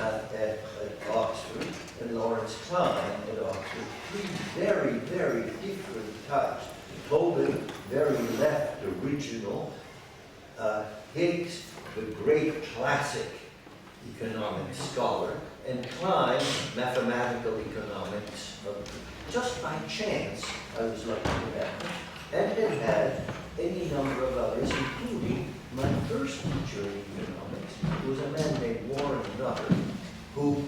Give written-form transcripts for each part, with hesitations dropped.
at Oxford and Lawrence Klein at Oxford. Three very, very different types. Tobin, very left, original. Higgs, the great classic economic scholar, and Klein, mathematical economics. Just by chance, I was lucky to have him, and it had any number of others, including my first teacher in economics, who was a man named Warren Nutter, who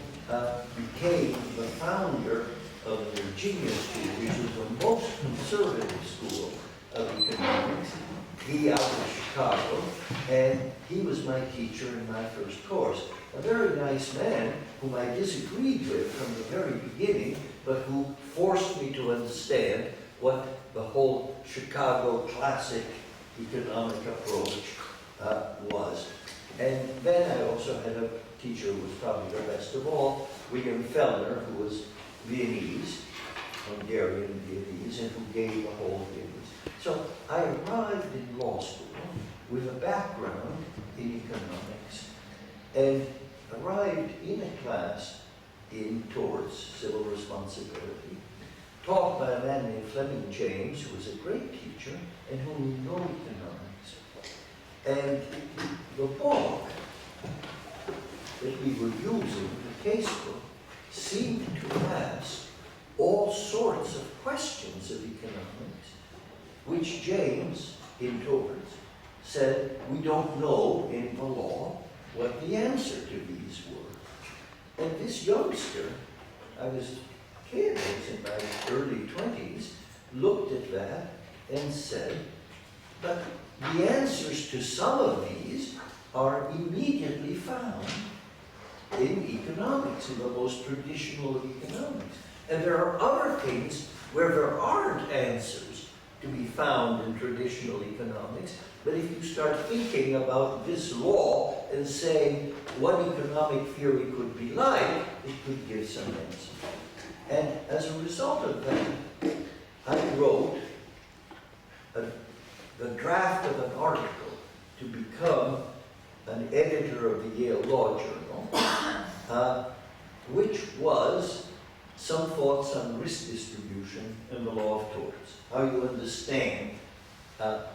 became the founder of the Virginia School, which was the most conservative school of economics. He out of Chicago, and he was my teacher in my first course. A very nice man whom I disagreed with from the very beginning, but who forced me to understand what the whole Chicago classic economic approach was. And then I also had a teacher who was probably the best of all, William Fellner, who was Viennese, Hungarian Viennese, and who gave the whole Viennese. So I arrived in law school with a background in economics and arrived in a class in towards civil responsibility, taught by a man named Fleming James, who was a great teacher and who knew no economics. And the book that we were using, the casebook, seemed to ask all sorts of questions of economics, which James, in towards, said we don't know in the law what the answer to these were. And this youngster, I was a kid, I was in my early 20s, looked at that and said, but the answers to some of these are immediately found in economics, in the most traditional of economics. And there are other things where there aren't answers to be found in traditional economics, but if you start thinking about this law and saying what economic theory could be like, it could give some answers. And as a result of that, I wrote the draft of an article to become an editor of the Yale Law Journal, which was some thoughts on risk distribution and the law of torts. How you understand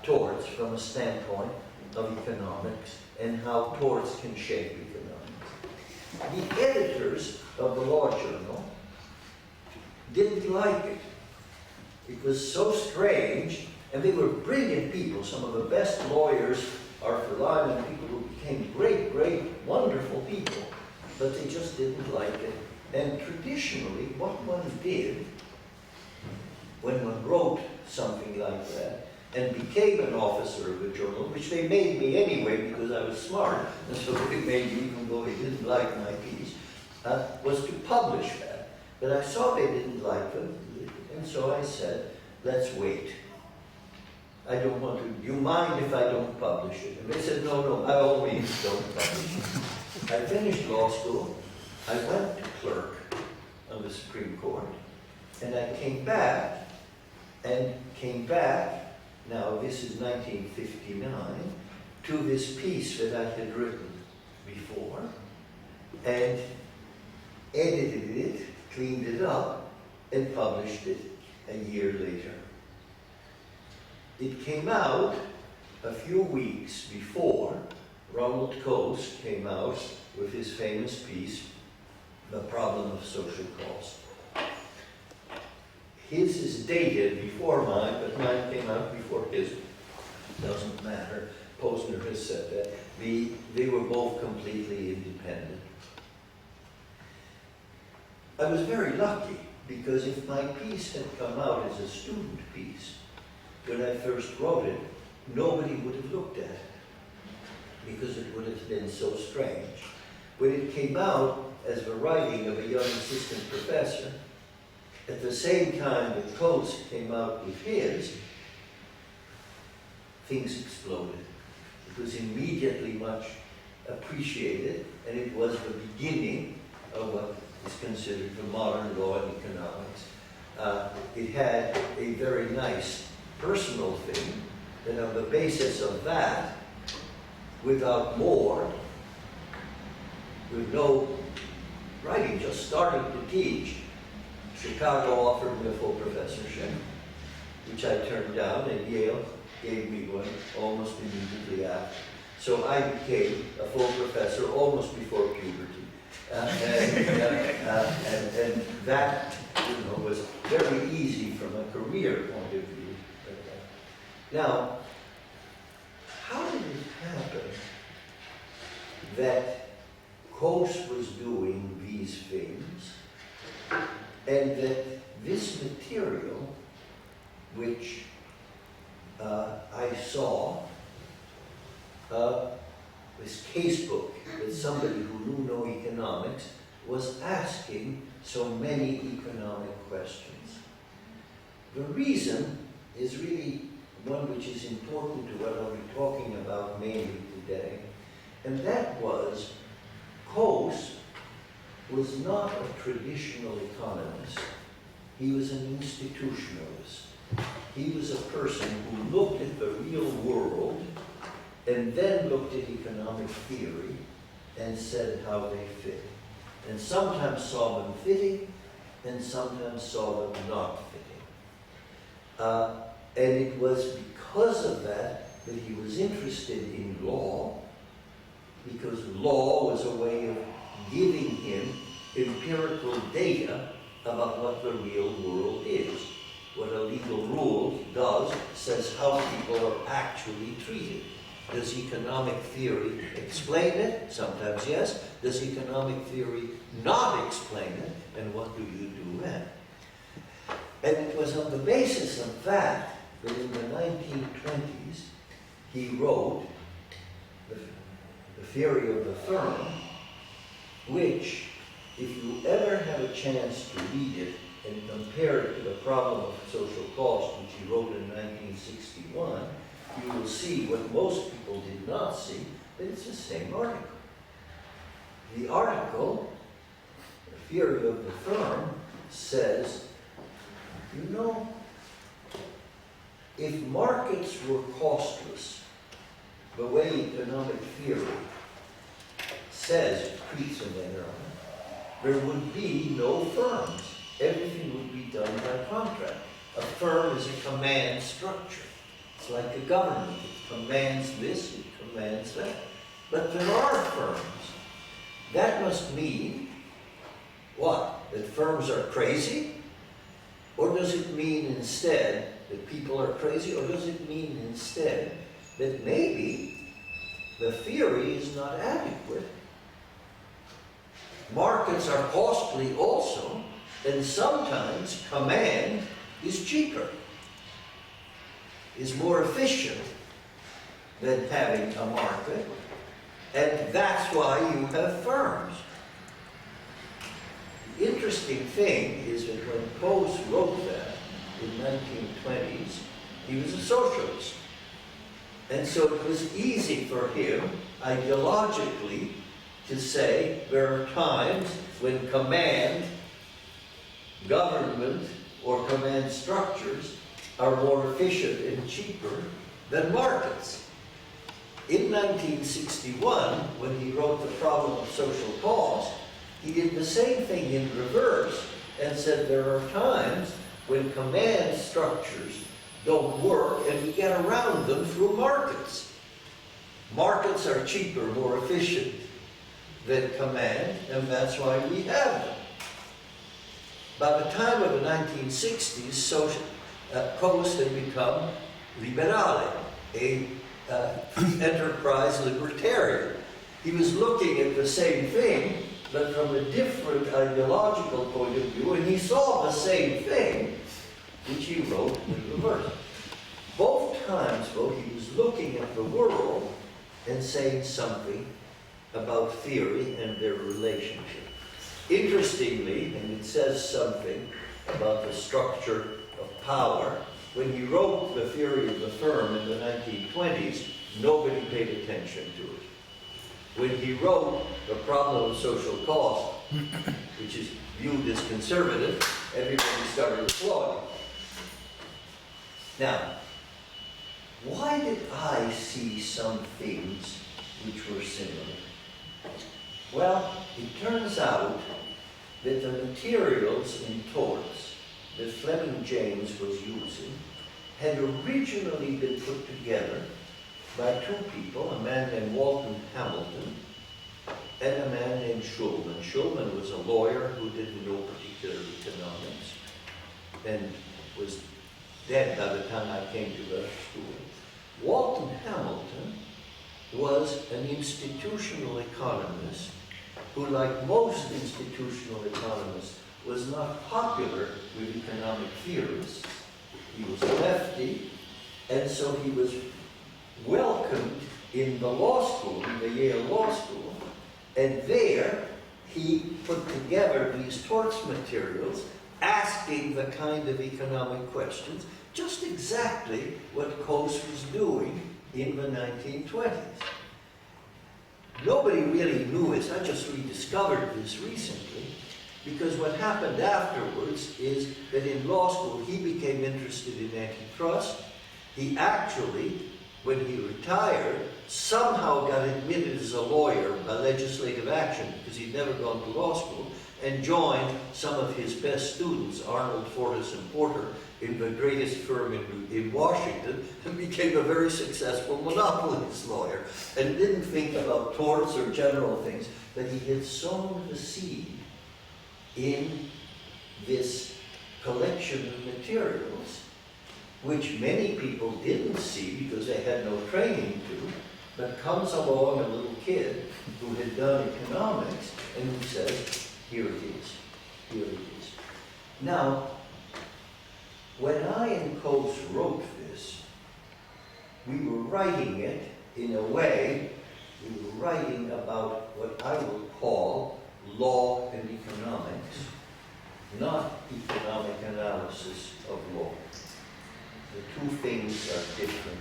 torts from a standpoint of economics and how torts can shape economics. The editors of the Law Journal didn't like it. It was so strange, and they were brilliant people. Some of the best lawyers, Arthur Lyman, people who became great, great, wonderful people, but they just didn't like it. And traditionally, what one did when one wrote something like that and became an officer of a journal, which they made me anyway because I was smart, and so they made me even though they didn't like my piece, was to publish that. But I saw they didn't like it, and so I said, let's wait. I don't want to, do you mind if I don't publish it? And they said, no, no, by all means, don't publish it. I finished law school. I went to clerk on the Supreme Court, and I came back, now this is 1959, to this piece that I had written before, and edited it, cleaned it up, and published it a year later. It came out a few weeks before Ronald Coase came out with his famous piece, The Problem of Social Cost. His is dated before mine, but mine came out before his. Doesn't matter. Posner has said that. They were both completely independent. I was very lucky, because if my piece had come out as a student piece, when I first wrote it, nobody would have looked at it, because it would have been so strange. When it came out as the writing of a young assistant professor, at the same time that Coase came out with his, things exploded. It was immediately much appreciated, and it was the beginning of what is considered the modern law of economics. It had a very nice personal thing, and on the basis of that, without more, with no writing, just starting to teach. Chicago offered me a full professorship, which I turned down, and Yale gave me one almost immediately after. So I became a full professor almost before puberty. And that, was very easy from a career point of view. Now, how did it happen that Coase was doing these things, and that this material, which I saw, this casebook that somebody who knew no economics was asking so many economic questions? The reason is really one which is important to what I'll be talking about mainly today, and that was Coase was not a traditional economist. He was an institutionalist. He was a person who looked at the real world and then looked at economic theory and said how they fit. And sometimes saw them fitting and sometimes saw them not fitting. And it was because of that that he was interested in law, because law was a way of giving him empirical data about what the real world is. What a legal rule does says how people are actually treated. Does economic theory explain it? Sometimes yes. Does economic theory not explain it? And what do you do then? And it was on the basis of that that in the 1920s he wrote the Theory of the Firm, which, if you ever have a chance to read it and compare it to the Problem of Social Cost, which he wrote in 1961, you will see what most people did not see, that it's the same article. The article, The Theory of the Firm, says, if markets were costless, the way economic theory says, treats them later on, there would be no firms. Everything would be done by contract. A firm is a command structure. It's like a government. It commands this, it commands that. But there are firms. That must mean what? That firms are crazy? Or does it mean instead that people are crazy? Or does it mean instead that maybe the theory is not adequate? Markets are costly also, and sometimes command is cheaper, is more efficient than having a market, and that's why you have firms. The interesting thing is that when Coase wrote that in 1920s, he was a socialist. And so it was easy for him, ideologically, to say there are times when command, government, or command structures are more efficient and cheaper than markets. In 1961, when he wrote The Problem of Social Cost, he did the same thing in reverse and said there are times when command structures don't work and we get around them through markets. Markets are cheaper, more efficient than command, and that's why we have them. By the time of the 1960s, Coase had become liberale, a enterprise libertarian. He was looking at the same thing, but from a different ideological point of view, and he saw the same thing, which he wrote in reverse. Both times, though, he was looking at the world and saying something about theory and their relationship. Interestingly, and it says something about the structure of power, when he wrote The Theory of the Firm in the 1920s, nobody paid attention to it. When he wrote The Problem of Social Cost, which is viewed as conservative, everybody started applauding. Now, why did I see some things which were similar? Well, it turns out that the materials in torts that Fleming James was using had originally been put together by two people, a man named Walton Hamilton and a man named Schulman. Schulman was a lawyer who didn't know particular economics and was dead by the time I came to the school. Walton Hamilton was an institutional economist who, like most institutional economists, was not popular with economic theorists. He was a lefty, and so he was welcomed in the law school, in the Yale Law School, and there he put together these torts materials asking the kind of economic questions, just exactly what Coase was doing in the 1920s. Nobody really knew this. I just rediscovered this recently, because what happened afterwards is that in law school he became interested in antitrust. He actually, when he retired, somehow got admitted as a lawyer by legislative action, because he'd never gone to law school, and joined some of his best students, Arnold, Fortas, and Porter, in the greatest firm in Washington, and became a very successful monopolist lawyer, and didn't think about torts or general things, but he had sown the seed in this collection of materials, which many people didn't see because they had no training to, but comes along a little kid who had done economics and who says, here it is, here it is. Now, when I and Coase wrote this, we were writing it in a way, we were writing about what I would call law and economics, not economic analysis of law. The two things are different.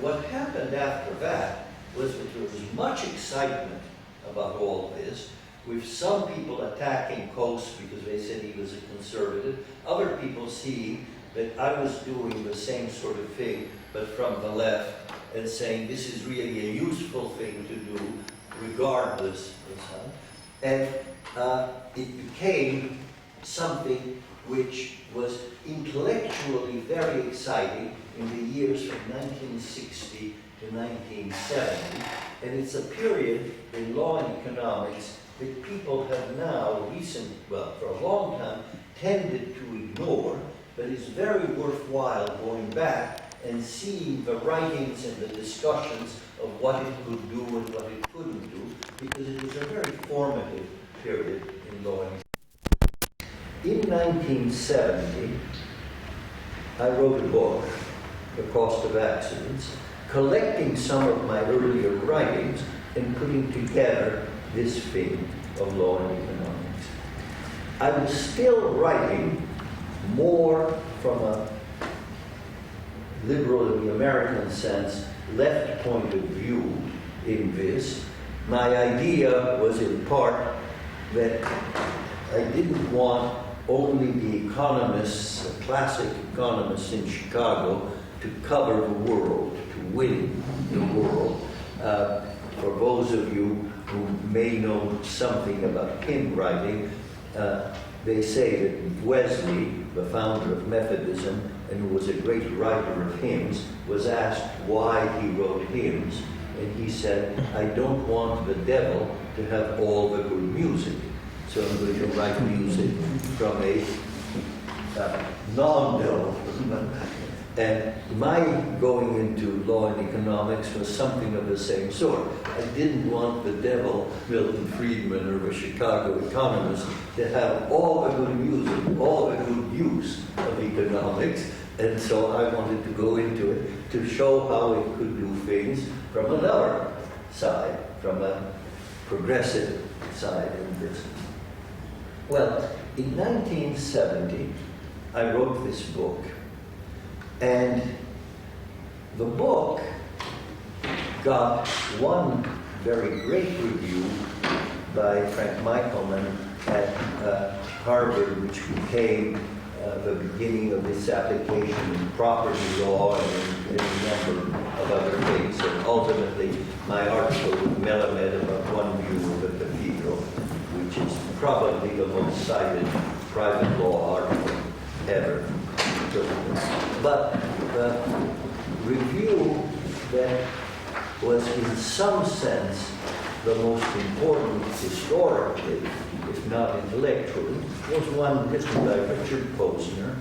What happened after that was that there was much excitement about all this, with some people attacking Coase because they said he was a conservative, other people seeing that I was doing the same sort of thing, but from the left, and saying this is really a useful thing to do, regardless of something. And it became something which was intellectually very exciting in the years from 1960 to 1970. And it's a period in law and economics that people have now for a long time, tended to ignore, but it's very worthwhile going back and seeing the writings and the discussions of what it could do and what it couldn't do, because it was a very formative period in law and economics. In 1970, I wrote a book, The Cost of Accidents, collecting some of my earlier writings and putting together this thing of law and economics. I was still writing more from a liberal in the American sense, left point of view in this. My idea was in part that I didn't want only the economists, the classic economists in Chicago, to cover the world, to win the world. For those of you who may know something about hymn writing, they say that Wesley, the founder of Methodism, and who was a great writer of hymns, was asked why he wrote hymns, and he said, I don't want the devil to have all the good music, so I'm going to write music from a non-devil. And my going into law and economics was something of the same sort. I didn't want the devil, Milton Friedman, or the Chicago economist, to have all the good music, all the good use of economics. And so I wanted to go into it to show how it could do things from another side, from a progressive side in business. Well, in 1970, I wrote this book. And the book got one very great review by Frank Michelman at Harvard, which became the beginning of its application in property law and in a number of other things. And ultimately, my article with Melamed about one view of the cathedral, which is probably the most cited private law article ever. But the review that was in some sense the most important historically, if not intellectually, was one written by Richard Posner,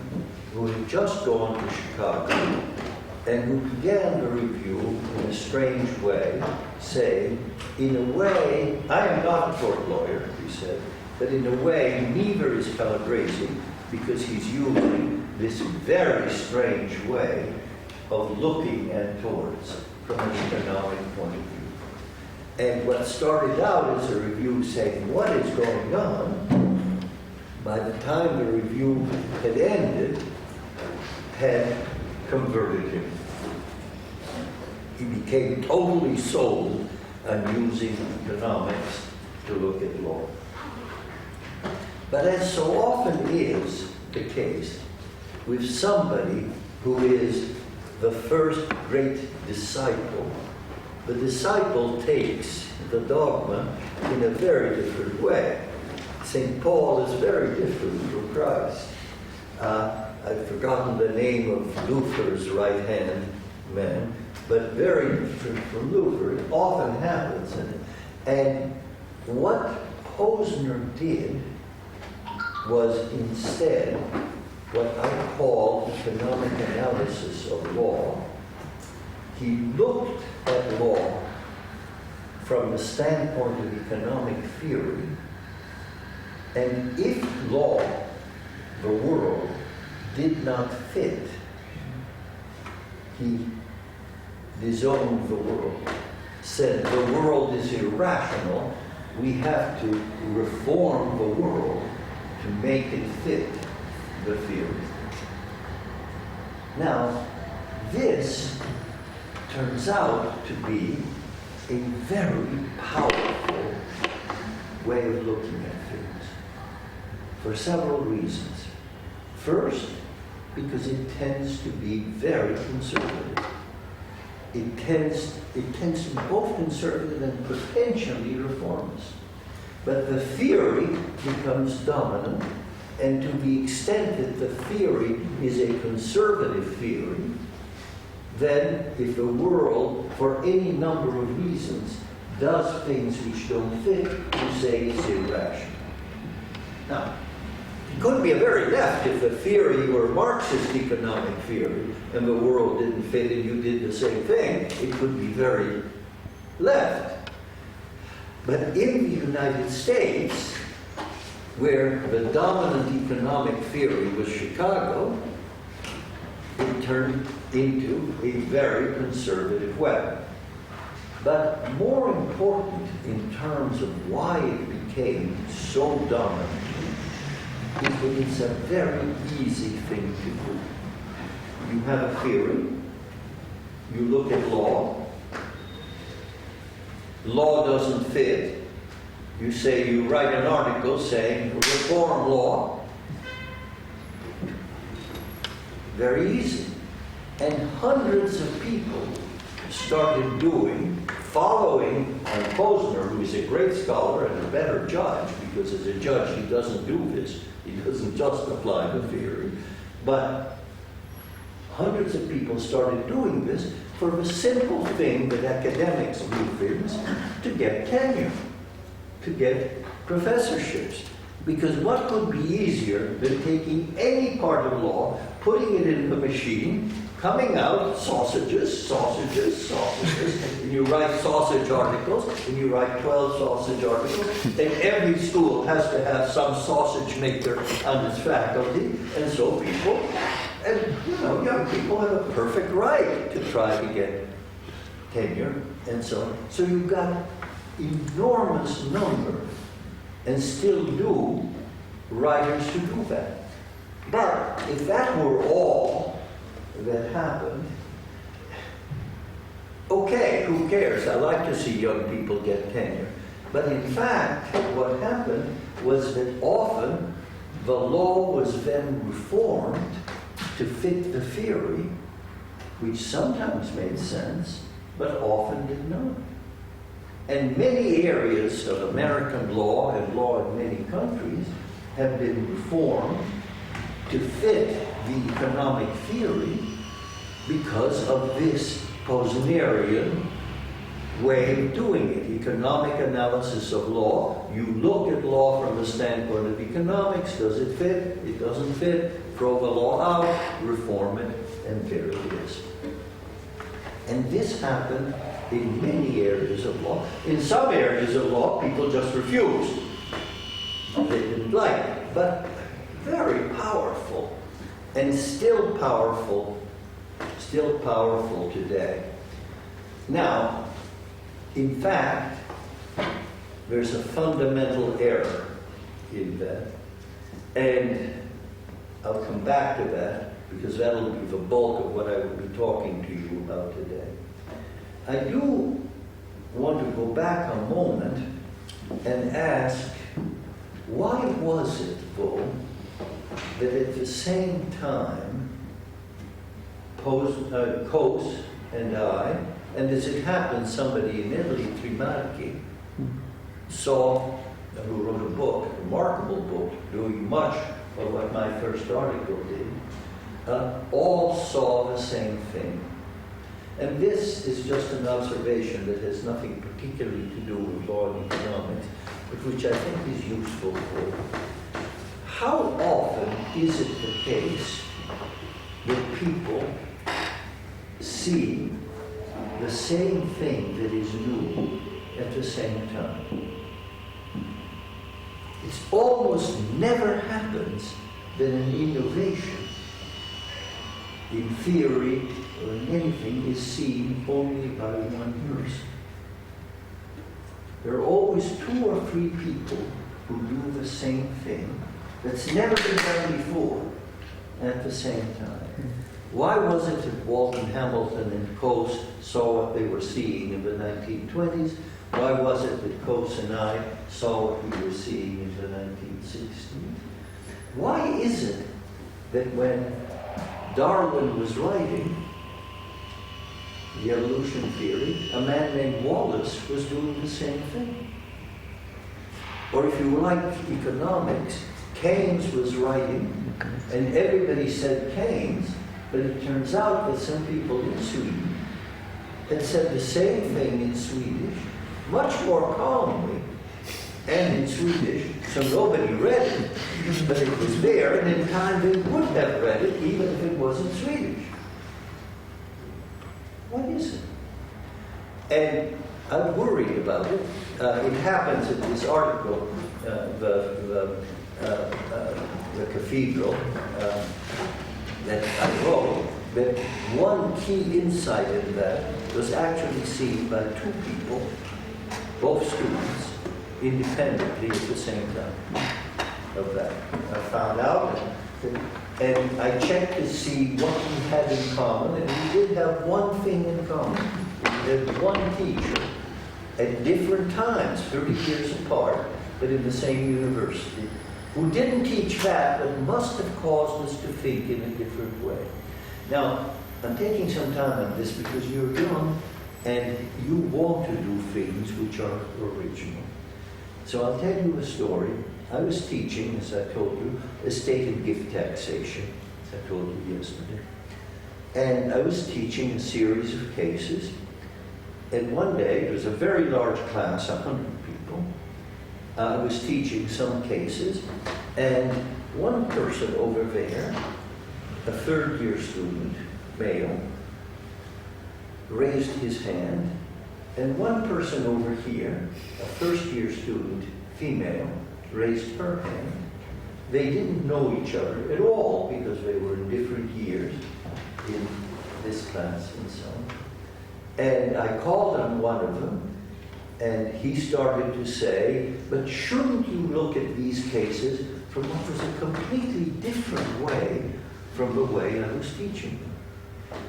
who had just gone to Chicago and who began the review in a strange way, saying, in a way, I am not a tort lawyer, he said, but in a way, neither is Calabresi, because he's using this very strange way of looking at torts from an economic point of view. And what started out as a review saying, what is going on, by the time the review had ended, had converted him. He became totally sold on using economics to look at law. But as so often is the case with somebody who is the first great disciple, the disciple takes the dogma in a very different way. St. Paul is very different from Christ. I've forgotten the name of Luther's right-hand man, but very different from Luther. It often happens. And what Posner did was instead what I call economic analysis of law. He looked at law from the standpoint of economic theory, and if law, the world, did not fit, he disowned the world, said the world is irrational, we have to reform the world to make it fit the theory. Now, this turns out to be a very powerful way of looking at things for several reasons. First, because it tends to be very conservative. It tends to be both conservative and potentially reformist. But the theory becomes dominant, and to the extent that the theory is a conservative theory, then if the world, for any number of reasons, does things which don't fit, you say it's irrational. Now, it couldn't be a very left if the theory were Marxist economic theory and the world didn't fit and you did the same thing. It could be very left. But in the United States, where the dominant economic theory was Chicago, it turned into a very conservative way. But more important in terms of why it became so dominant, is that it's a very easy thing to do. You have a theory, you look at law, law doesn't fit, you say, you write an article saying, reform law. Very easy. And hundreds of people started following Posner, who is a great scholar and a better judge, because as a judge he doesn't do this, he doesn't just apply the theory, but hundreds of people started doing this for the simple thing that academics do things to get tenure, to get professorships. Because what could be easier than taking any part of law, putting it in the machine, coming out, sausages, and you write sausage articles, and you write 12 sausage articles, and every school has to have some sausage maker on its faculty, and so people, and young people have a perfect right to try to get tenure, and so on. So you've got enormous number, and still do, writers to do that. But if that were all that happened, okay, who cares? I like to see young people get tenure. But in fact, what happened was that often the law was then reformed to fit the theory, which sometimes made sense, but often did not. And many areas of American law and law in many countries have been reformed to fit the economic theory because of this Posnerian way of doing it. Economic analysis of law. You look at law from the standpoint of economics. Does it fit? It doesn't fit. Throw the law out, reform it, and there it is. And this happened in many areas of law. In some areas of law, people just refused. They didn't like it. But very powerful, and still powerful today. Now, in fact, there's a fundamental error in that, and I'll come back to that because that'll be the bulk of what I will be talking to you about today. I do want to go back a moment and ask, why was it, though, that at the same time, Coase and I, and as it happened, somebody in Italy, Trimarchi, saw, who wrote a book, a remarkable book, doing much of what my first article did, all saw the same thing. And this is just an observation that has nothing particularly to do with law and economics, but which I think is useful for. How often is it the case that people see the same thing that is new at the same time? It almost never happens that an innovation in theory or in anything is seen only by one person. There are always 2 or 3 people who do the same thing that's never been done before at the same time. Why was it that Walton Hamilton and Coase saw what they were seeing in the 1920s? Why was it that Coase and I saw what we were seeing in the 1960s? Why is it that when Darwin was writing the evolution theory, a man named Wallace was doing the same thing? Or if you like economics, Keynes was writing, and everybody said Keynes, but it turns out that some people in Sweden had said the same thing in Swedish, much more calmly, and in Swedish, so nobody read it, but it was there, and in time they would have read it, even if it wasn't Swedish. What is it? And I'm worried about it. It happens in this article, the cathedral that I wrote, that one key insight in that was actually seen by 2 people, both students, independently at the same time of that. I found out, and I checked to see what we had in common, and we did have one thing in common. We had one teacher at different times, 30 years apart, but in the same university, who didn't teach that, but must have caused us to think in a different way. Now, I'm taking some time on this because you're young and you want to do things which are original. So I'll tell you a story. I was teaching, as I told you, estate and gift taxation, as I told you yesterday. And I was teaching a series of cases. And one day, it was a very large class, 100 people. I was teaching some cases, and one person over there, a 3rd-year student, male, raised his hand, and one person over here, a 1st-year student, female, raised her hand. They didn't know each other at all because they were in different years in this class and so on. And I called on one of them, and he started to say, but shouldn't you look at these cases from what was a completely different way from the way I was teaching them?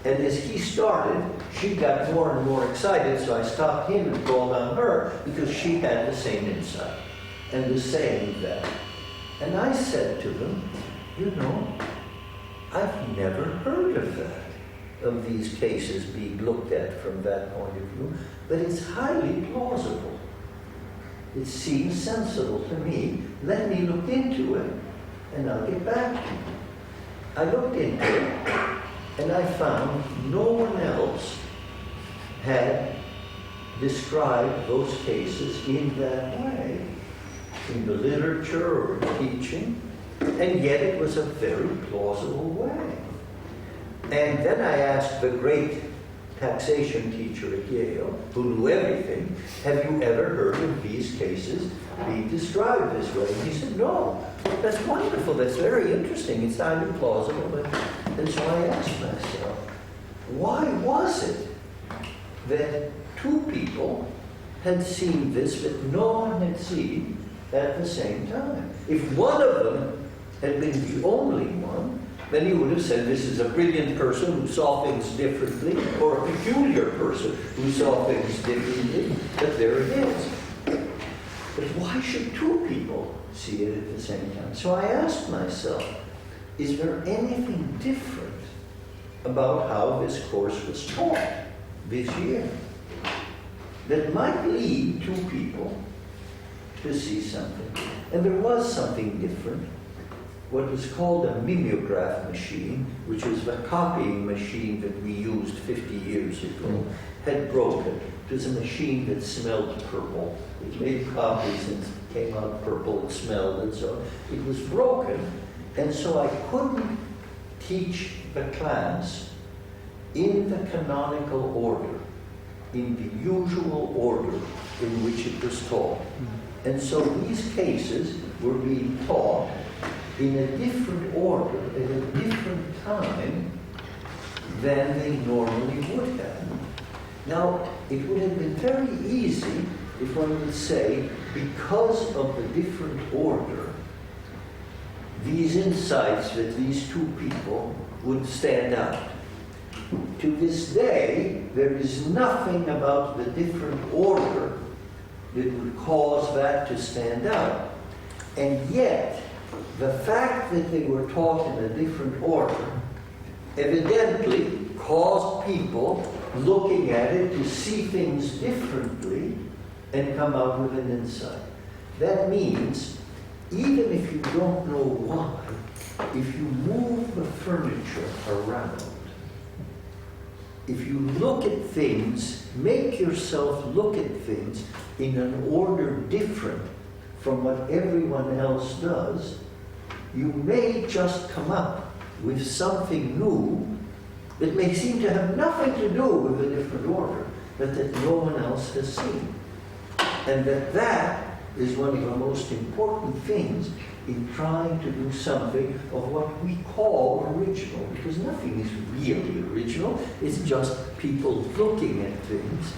And as he started, she got more and more excited, so I stopped him and called on her because she had the same insight and was saying that. And I said to them, you know, I've never heard of that. of these cases being looked at from that point of view, but it's highly plausible. It seems sensible to me. Let me look into it, and I'll get back to you. I looked into it, and I found no one else had described those cases in that way, in the literature or teaching, and yet it was a very plausible way. And then I asked the great taxation teacher at Yale, who knew everything, have you ever heard of these cases being described this way? And he said, no. That's wonderful. That's very interesting. It's highly plausible. And so I asked myself, why was it that two people had seen this that no one had seen at the same time? If one of them had been the only one, then he would have said this is a brilliant person who saw things differently, or a peculiar person who saw things differently, but there it is. But why should two people see it at the same time? So I asked myself, is there anything different about how this course was taught this year that might lead two people to see something? And there was something different. What was called a mimeograph machine, which was the copying machine that we used 50 years ago, had broken. It was a machine that smelled purple. It made copies and came out purple and smelled, and so it was broken. And so I couldn't teach the class in the canonical order, in the usual order in which it was taught. And so these cases were being taught in a different order, at a different time than they normally would have. Now, it would have been very easy if one would say, because of the different order, these insights that these two people would stand out. To this day, there is nothing about the different order that would cause that to stand out. And yet, the fact that they were taught in a different order evidently caused people looking at it to see things differently and come out with an insight. That means, even if you don't know why, if you move the furniture around, if you look at things, make yourself look at things in an order different from what everyone else does, you may just come up with something new that may seem to have nothing to do with a different order, but that no one else has seen. And that is one of the most important things in trying to do something of what we call original, because nothing is really original. It's just people looking at things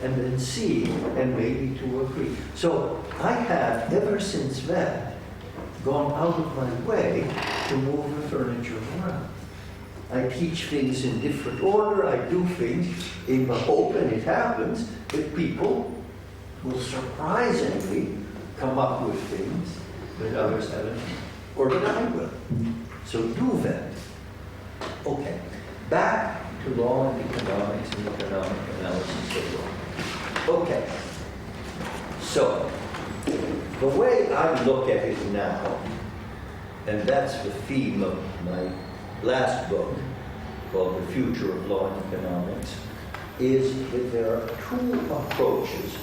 and then seeing and maybe to agree. So I have, ever since that, gone out of my way to move the furniture around. I teach things in different order. I do things in the hope, and it happens, that people will surprisingly come up with things that others haven't, or that I will. So do that. Okay, back to law and economics and economic analysis of law. Okay, so the way I look at it now, and that's the theme of my last book, called The Future of Law and Economics, is that there are two approaches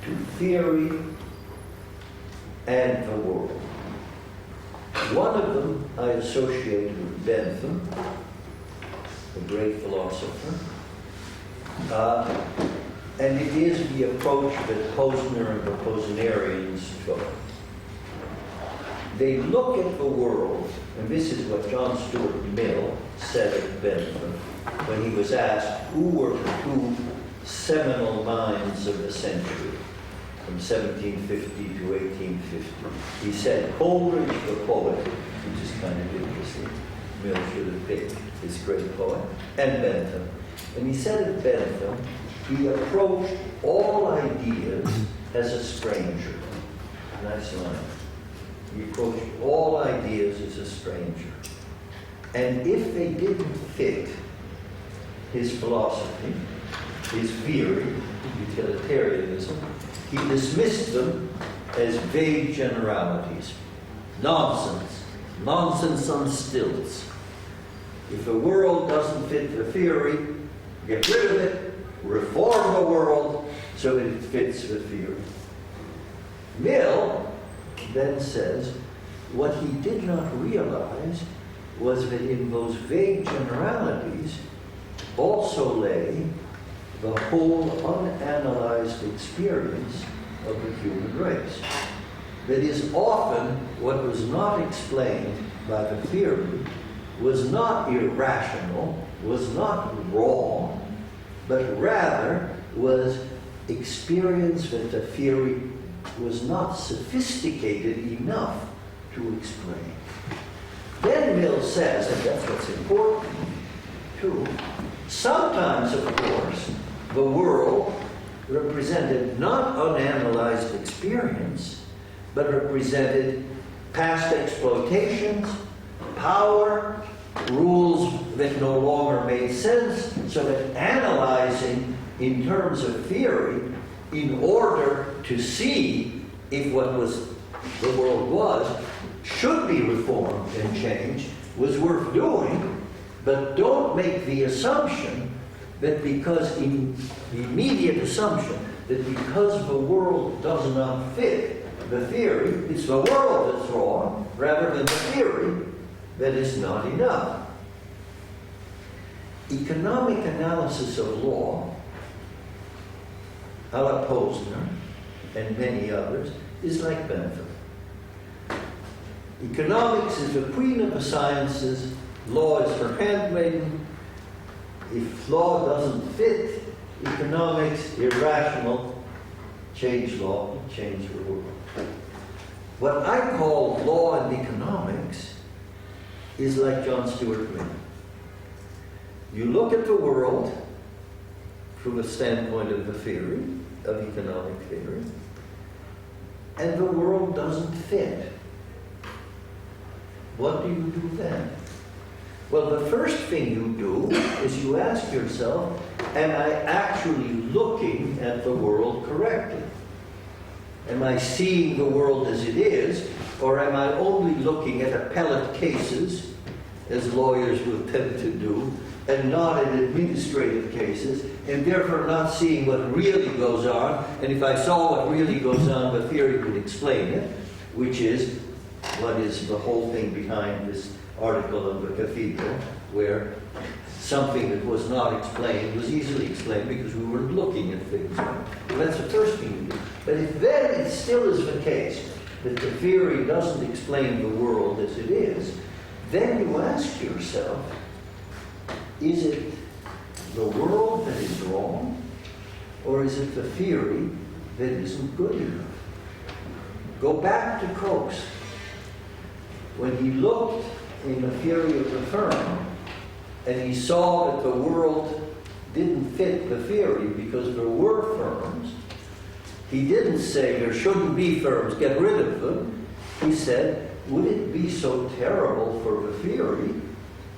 to theory and the world. One of them I associate with Bentham, the great philosopher, and it is the approach that Posner and the Posnerians took. They look at the world, and this is what John Stuart Mill said of Bentham when he was asked who were the two seminal minds of the century, from 1750 to 1850. He said Coleridge the poet, which is kind of interesting. Mill should have picked this great poet, and Bentham. And he said of Bentham, he approached all ideas as a stranger. Nice line. He approached all ideas as a stranger. And if they didn't fit his philosophy, his theory, utilitarianism, he dismissed them as vague generalities. Nonsense. Nonsense on stilts. If the world doesn't fit the theory, get rid of it, reform the world so that it fits the theory. Mill then says what he did not realize was that in those vague generalities also lay the whole unanalyzed experience of the human race. That is, often what was not explained by the theory was not irrational, was not wrong, but rather was experience that the theory was not sophisticated enough to explain. Then Mill says, and that's what's important too, sometimes, of course, the world represented not unanalyzed experience, but represented past exploitations, power, rules that no longer made sense, so that analyzing in terms of theory, in order to see if what was the world was should be reformed and changed, was worth doing, but don't make the assumption that because the immediate assumption that because the world does not fit the theory, it's the world that's wrong, rather than the theory that is not enough. Economic analysis of law, a la Posner and many others, is like Bentham. Economics is the queen of the sciences, law is her handmaiden. If law doesn't fit economics, irrational, change law, change the world. What I call law and economics is like John Stuart Mill. You look at the world from the standpoint of the theory, of economic theory, and the world doesn't fit. What do you do then? Well, the first thing you do is you ask yourself, am I actually looking at the world correctly? Am I seeing the world as it is, or am I only looking at appellate cases, as lawyers will tend to do, and not at administrative cases, and therefore not seeing what really goes on? And if I saw what really goes on, the theory would explain it, which is what is the whole thing behind this article of the cathedral, where something that was not explained was easily explained because we were looking at things. Well, that's the first thing you do. But if then it still is the case that the theory doesn't explain the world as it is, then you ask yourself, is it the world that is wrong, or is it the theory that isn't good enough? Go back to Coase. When he looked in the theory of the firm, and he saw that the world didn't fit the theory because there were firms, he didn't say there shouldn't be firms, get rid of them. He said, would it be so terrible for the theory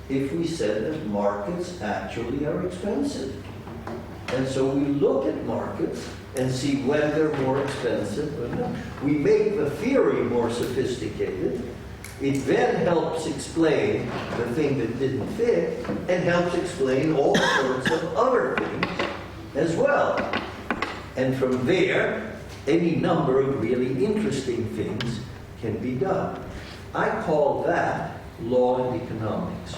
if we said that markets actually are expensive? And so we look at markets and see when they're more expensive or not. We make the theory more sophisticated. It then helps explain the thing that didn't fit, and helps explain all sorts of other things as well. And from there, any number of really interesting things can be done. I call that law and economics,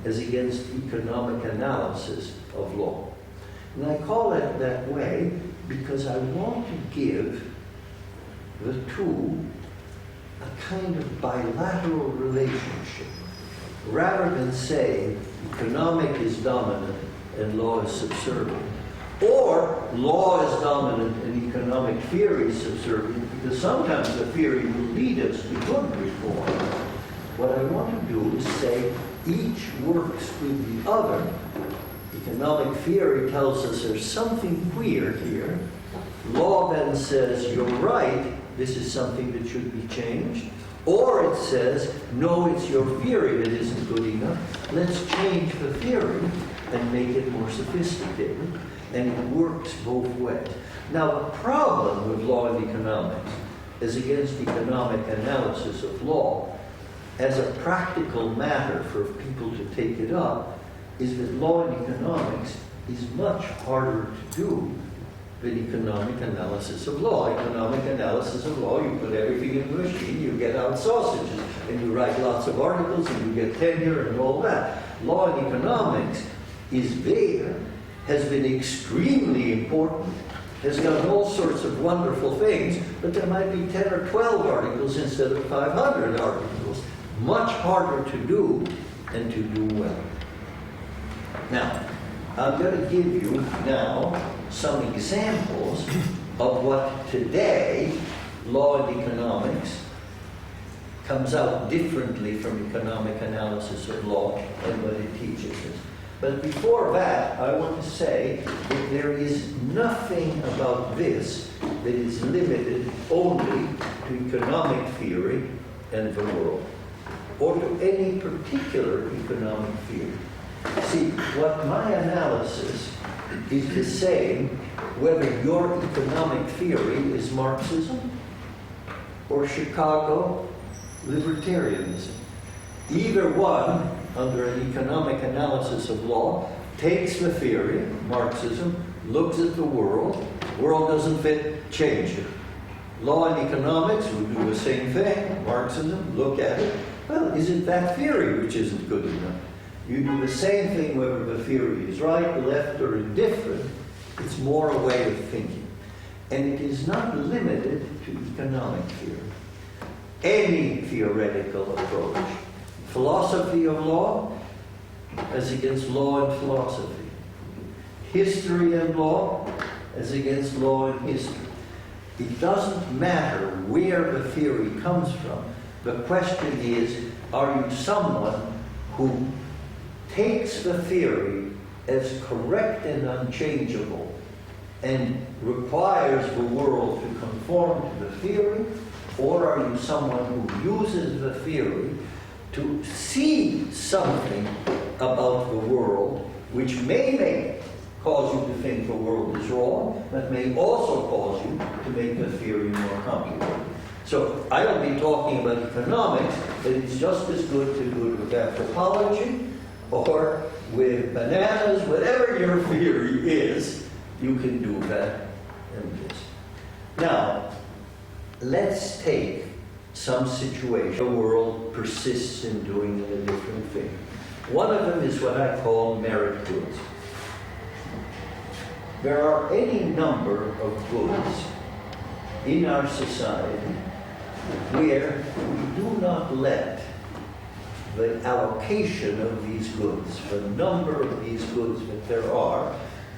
as against economic analysis of law. And I call it that way because I want to give the two a kind of bilateral relationship, rather than say economic is dominant and law is subservient, or law is dominant and economic theory is subservient, because sometimes the theory will lead us to good reform. What I want to do is say each works with the other. Economic theory tells us there's something weird here. Law then says, you're right, this is something that should be changed. Or it says, no, it's your theory that isn't good enough. Let's change the theory. and make it more sophisticated, and it works both ways. Now, the problem with law and economics is against economic analysis of law, as a practical matter for people to take it up, is that law and economics is much harder to do than economic analysis of law. Economic analysis of law, you put everything in the machine, you get out sausages, and you write lots of articles, and you get tenure and all that. Law and economics is there, has been extremely important, has done all sorts of wonderful things, but there might be 10 or 12 articles instead of 500 articles. Much harder to do and to do well. Now, I'm going to give you now some examples of what today law and economics comes out differently from economic analysis of law and what it teaches us. But before that, I want to say that there is nothing about this that is limited only to economic theory and the world, or to any particular economic theory. See, what my analysis is the same whether your economic theory is Marxism or Chicago libertarianism. Either one, under an economic analysis of law, takes the theory, Marxism, looks at the world doesn't fit, change it. Law and economics would do the same thing, Marxism, look at it. Well, is it that theory which isn't good enough? You do the same thing whether the theory is right, left, or indifferent. It's more a way of thinking. And it is not limited to economic theory. Any theoretical approach. Philosophy of law as against law and philosophy. History and law as against law and history. It doesn't matter where the theory comes from. The question is, are you someone who takes the theory as correct and unchangeable and requires the world to conform to the theory, or are you someone who uses the theory to see something about the world which may cause you to think the world is wrong, but may also cause you to make the theory more complicated? So I don't be talking about economics, but it's just as good to do it with anthropology or with bananas, whatever your theory is, you can do that in this. Now, let's take some situation the world persists in doing a different thing. One of them is what I call merit goods. There are any number of goods in our society where we do not let the allocation of these goods, the number of these goods that there are,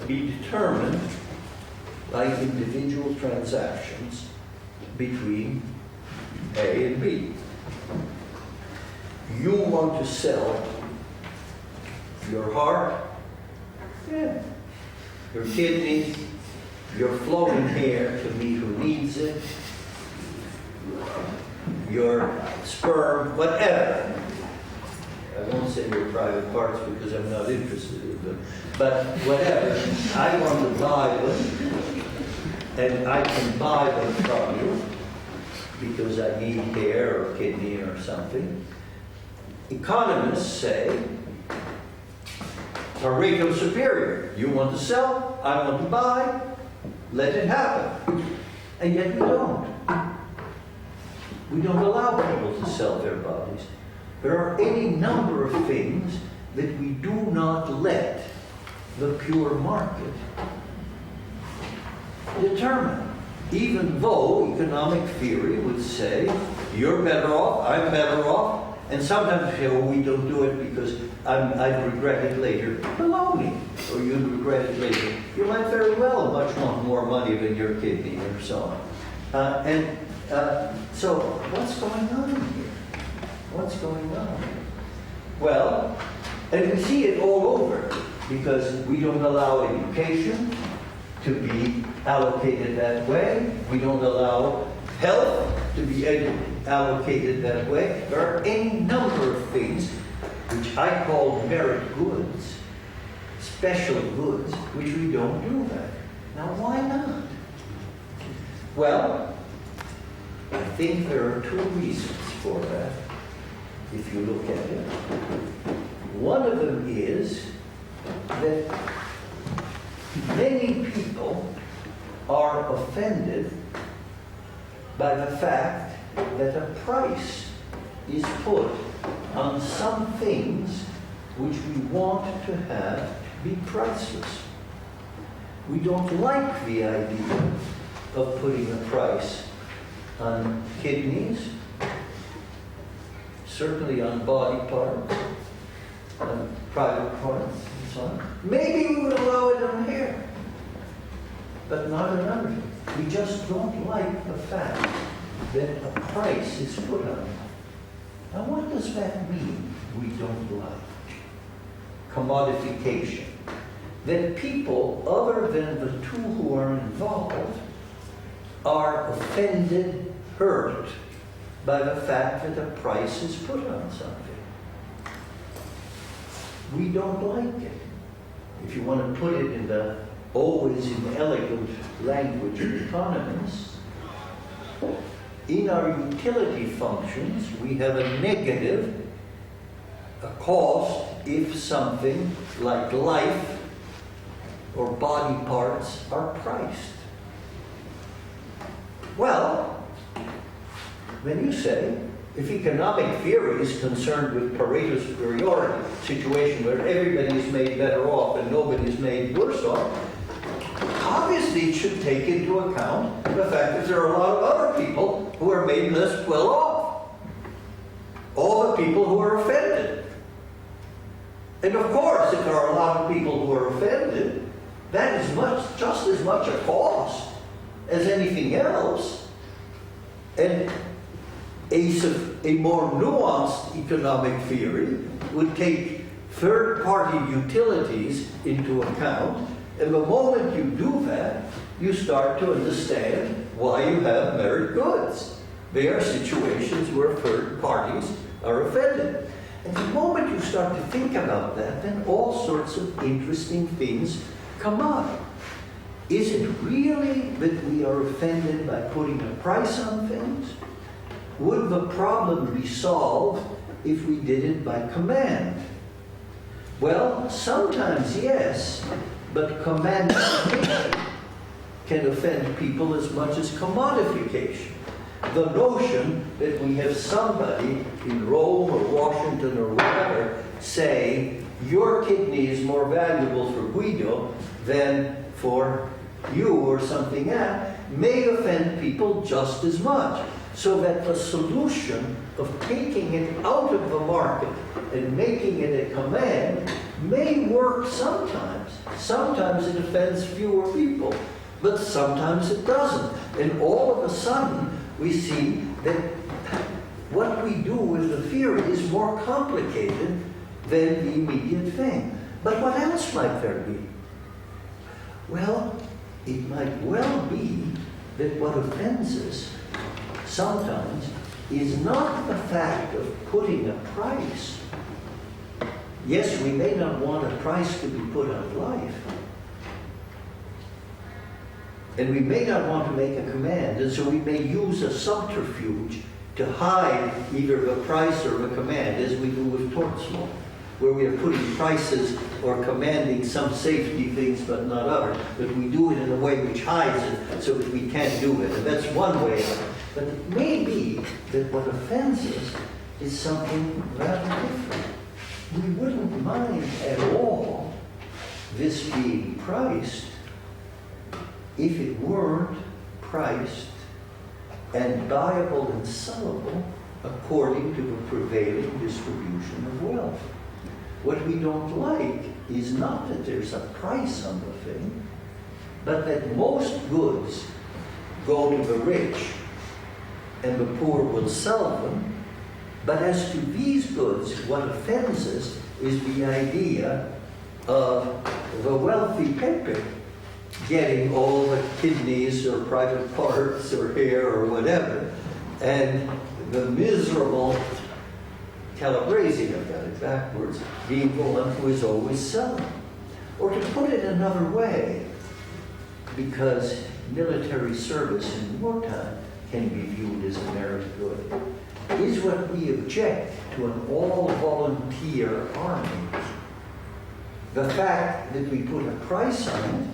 be determined by individual transactions between A and B. You want to sell your heart, yeah, your kidneys, your flowing hair to me who needs it, your sperm, whatever. I won't say your private parts because I'm not interested in them, but whatever. I want to buy them, and I can buy them from you because I need hair or kidney or something. Economists say, Pareto superior. You want to sell, I want to buy, let it happen. And yet we don't. We don't allow people to sell their bodies. There are any number of things that we do not let the pure market determine. Even though economic theory would say, you're better off, I'm better off, and sometimes we say, oh, we don't do it because I'd regret it later. Baloney. Or you'd regret it later. You might very well much want more money than your kidney or so on. So what's going on here? What's going on? Well, and we see it all over because we don't allow education to be allocated that way. We don't allow health to be allocated that way. There are any number of things which I call merit goods, special goods, which we don't do that. Now, why not? Well, I think there are two reasons for that, if you look at it. One of them is that many people are offended by the fact that a price is put on some things which we want to have be priceless. We don't like the idea of putting a price on kidneys, certainly on body parts, on private parts, and so on. Maybe we would allow it on hair, but not on other things. We just don't like the fact that a price is put on it. Now, what does that mean, we don't like? Commodification. That people, other than the two who are involved, are offended, hurt, by the fact that a price is put on something. We don't like it. If you want to put it in the always inelegant language of economists, in our utility functions, we have a negative, a cost, if something like life or body parts are priced. Well, when you say, if economic theory is concerned with Pareto superiority, situation where everybody is made better off and nobody is made worse off, obviously it should take into account the fact that there are a lot of other people who are made less well off. All the people who are offended. And of course, if there are a lot of people who are offended, that is just as much a cost as anything else. And a more nuanced economic theory would take third-party utilities into account, and the moment you do that, you start to understand why you have merit goods. They are situations where third parties are offended. And the moment you start to think about that, then all sorts of interesting things come up. Is it really that we are offended by putting a price on things? Would the problem be solved if we did it by command? Well, sometimes yes, but commandation can offend people as much as commodification. The notion that we have somebody in Rome or Washington or wherever say, your kidney is more valuable for Guido than for you or something else, may offend people just as much. So that the solution of taking it out of the market and making it a command may work sometimes. Sometimes it offends fewer people, but sometimes it doesn't. And all of a sudden, we see that what we do with the theory is more complicated than the immediate thing. But what else might there be? Well, it might well be that what offends us sometimes is not the fact of putting a price. Yes, we may not want a price to be put on life. And we may not want to make a command, and so we may use a subterfuge to hide either the price or the command, as we do with tort law, where we are putting prices or commanding some safety things but not others. But we do it in a way which hides it so that we can't do it. And that's one way of it. But it may be that what offends us is something rather different. We wouldn't mind at all this being priced if it weren't priced and buyable and sellable according to the prevailing distribution of wealth. What we don't like is not that there's a price on the thing, but that most goods go to the rich and the poor will sell them. But as to these goods, what offends us is the idea of the wealthy pimping getting all the kidneys or private parts or hair or whatever, and the miserable Calabresi, I've got it backwards, being the one who is always selling. Or to put it another way, because military service in wartime can be viewed as a merit good, is what we object to an all-volunteer army. The fact that we put a price on it,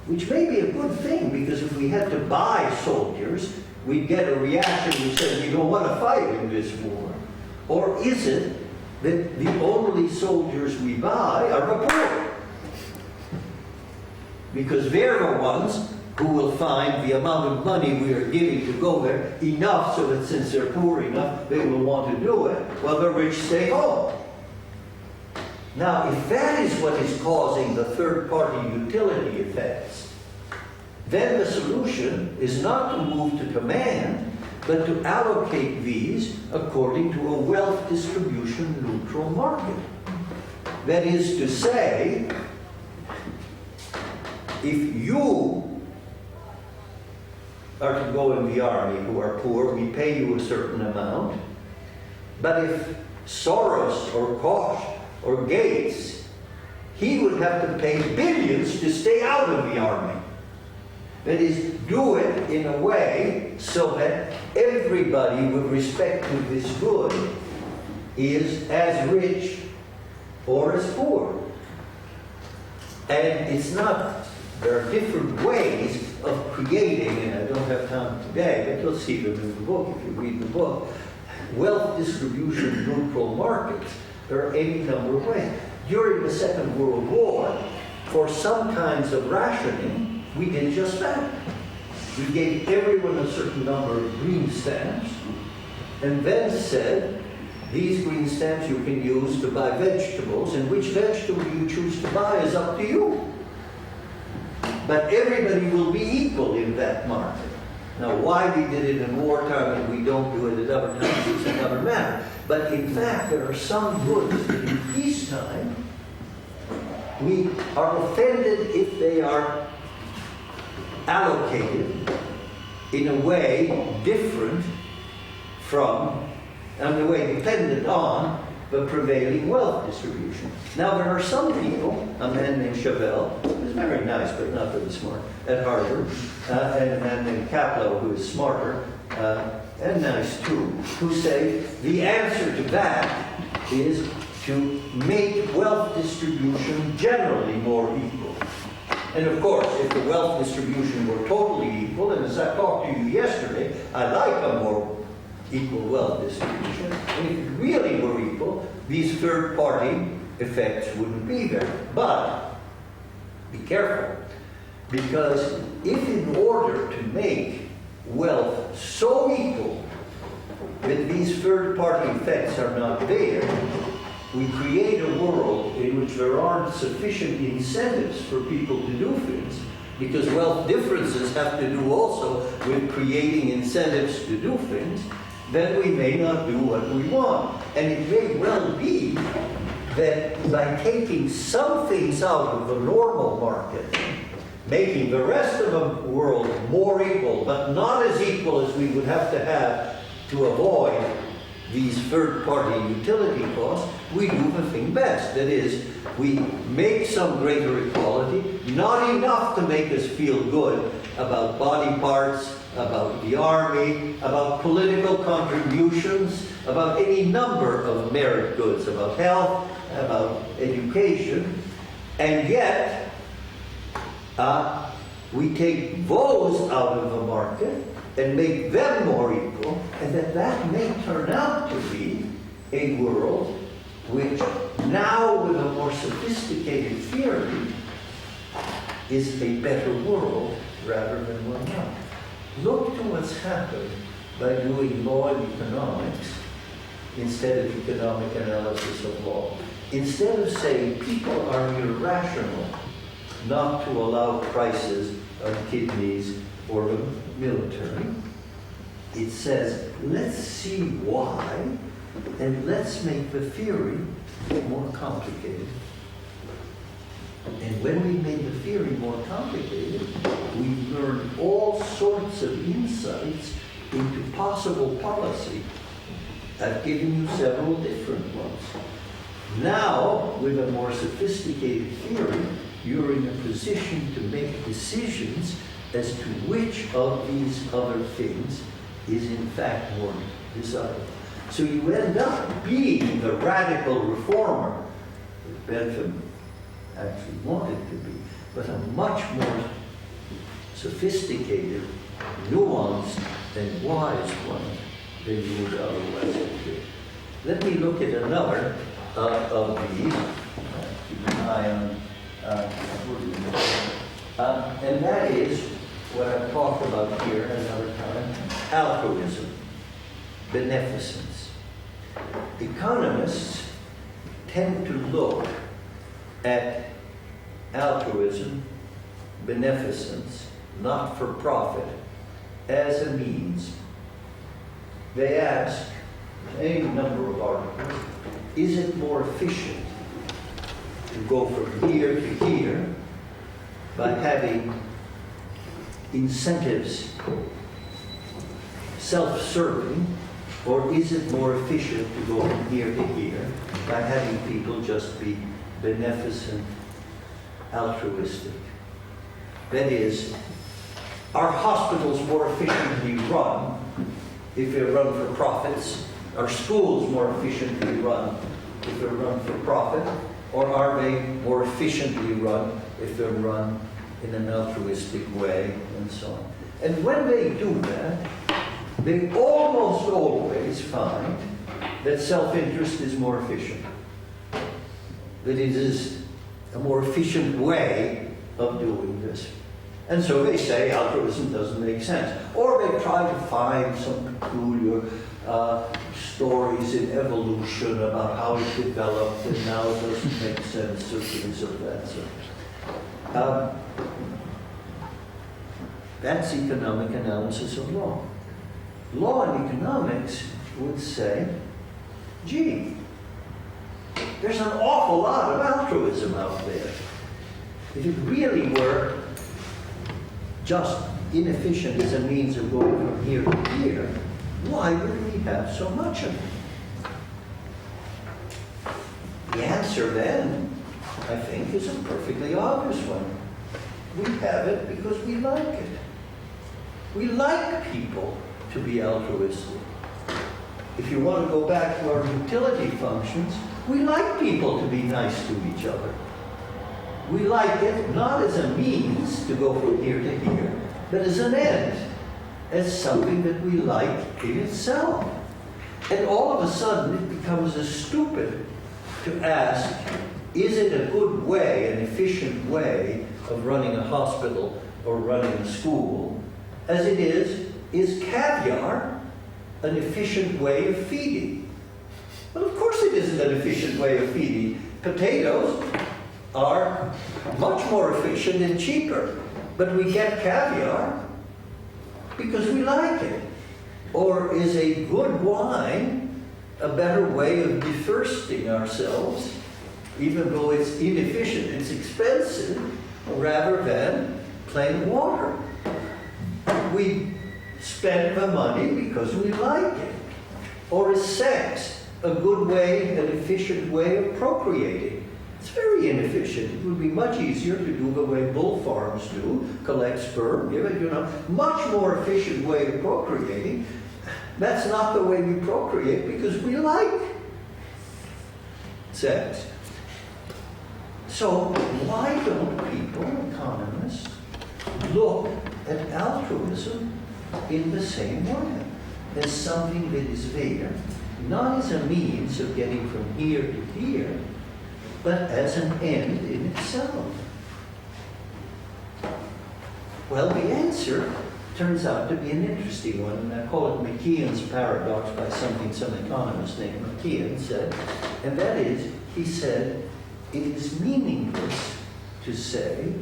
which may be a good thing, because if we had to buy soldiers, we'd get a reaction which said we don't want to fight in this war. Or is it that the only soldiers we buy are the poor? Because they're the ones who will find the amount of money we are giving to go there enough so that since they're poor enough, they will want to do it, while the rich stay home. Now, if that is what is causing the third-party utility effects, then the solution is not to move to command, but to allocate these according to a wealth distribution neutral market. That is to say, if you are to go in the army who are poor, we pay you a certain amount. But if Soros or Koch or Gates, he would have to pay billions to stay out of the army. That is, do it in a way so that everybody with respect to this good is as rich or as poor. And it's not, there are different ways of creating, and I don't have time today, but you'll see them in the book if you read the book, wealth distribution neutral markets. There are any number of ways. During the Second World War, for some kinds of rationing, we did just that. We gave everyone a certain number of green stamps, and then said, these green stamps you can use to buy vegetables, and which vegetable you choose to buy is up to you. But everybody will be equal in that market. Now, why we did it in wartime and we don't do it at other times is another matter. But in fact, there are some goods that in peacetime, we are offended if they are allocated in a way different from, and a way dependent on, the prevailing wealth distribution. Now, there are some people, a man named Chauvel, who's very nice but not very smart, at Harvard, and a man named Kaplow, who is smarter and nice too, who say the answer to that is to make wealth distribution generally more equal. And of course, if the wealth distribution were totally equal, and as I talked to you yesterday, I like a more equal wealth distribution. And if it really were equal, these third-party effects wouldn't be there. But be careful, because if in order to make wealth so equal that these third-party effects are not there, we create a world in which there aren't sufficient incentives for people to do things, because wealth differences have to do also with creating incentives to do things, then we may not do what we want. And it may well be that by taking some things out of the normal market, making the rest of the world more equal, but not as equal as we would have to avoid these third-party utility costs, we do the thing best. That is, we make some greater equality, not enough to make us feel good about body parts, about the army, about political contributions, about any number of merit goods, about health, about education, and yet we take those out of the market and make them more equal, and that may turn out to be a world which now, with a more sophisticated theory, is a better world rather than one now. Look to what's happened by doing law and economics instead of economic analysis of law. Instead of saying people are irrational not to allow prices of kidneys or the military, it says, let's see why, and let's make the theory more complicated. And when we made the theory more complicated, we learned all sorts of insights into possible policy. I've given you several different ones. Now, with a more sophisticated theory, you're in a position to make decisions as to which of these other things is in fact more desirable. So you end up being the radical reformer that Bentham actually wanted to be, but a much more sophisticated, nuanced, and wise one than you would otherwise be. Let me look at another of these. Keep an eye on, and that is what I've talked about here another time, altruism, beneficence. Economists tend to look at altruism, beneficence, not for profit, as a means. They ask, any number of articles, is it more efficient to go from here to here by having incentives self-serving, or is it more efficient to go from here to here by having people just be beneficent, altruistic? That is, are hospitals more efficiently run if they're run for profits? Are schools more efficiently run if they're run for profit? Or are they more efficiently run if they're run in an altruistic way, and so on? And when they do that, they almost always find that self-interest is more efficient. That it is a more efficient way of doing this. And so they say altruism doesn't make sense. Or they try to find some peculiar stories in evolution about how it developed and now it doesn't make sense, or things of that sort. That's economic analysis of law. Law and economics would say, gee, there's an awful lot of altruism out there. If it really were just inefficient as a means of going from here to here, why would we have so much of it? The answer then, I think, is a perfectly obvious one. We have it because we like it. We like people to be altruistic. If you want to go back to our utility functions, we like people to be nice to each other. We like it not as a means to go from here to here, but as an end, as something that we like in itself. And all of a sudden it becomes as stupid to ask, is it a good way, an efficient way of running a hospital or running a school, as it is caviar an efficient way of feeding? Well, of course it isn't an efficient way of feeding. Potatoes are much more efficient and cheaper, but we get caviar because we like it. Or is a good wine a better way of dethirsting ourselves, even though it's inefficient, it's expensive, rather than plain water? We spend the money because we like it. Or is sex a good way, an efficient way of procreating? It's very inefficient. It would be much easier to do the way bull farms do, collect sperm, give it, much more efficient way of procreating. That's not the way we procreate because we like sex. So why don't people, economists, look at altruism in the same way, as something that is there, not as a means of getting from here to here, but as an end in itself? Well, the answer turns out to be an interesting one, and I call it McKeon's paradox by something some economist named McKeon said, and that is, he said, it is meaningless to say,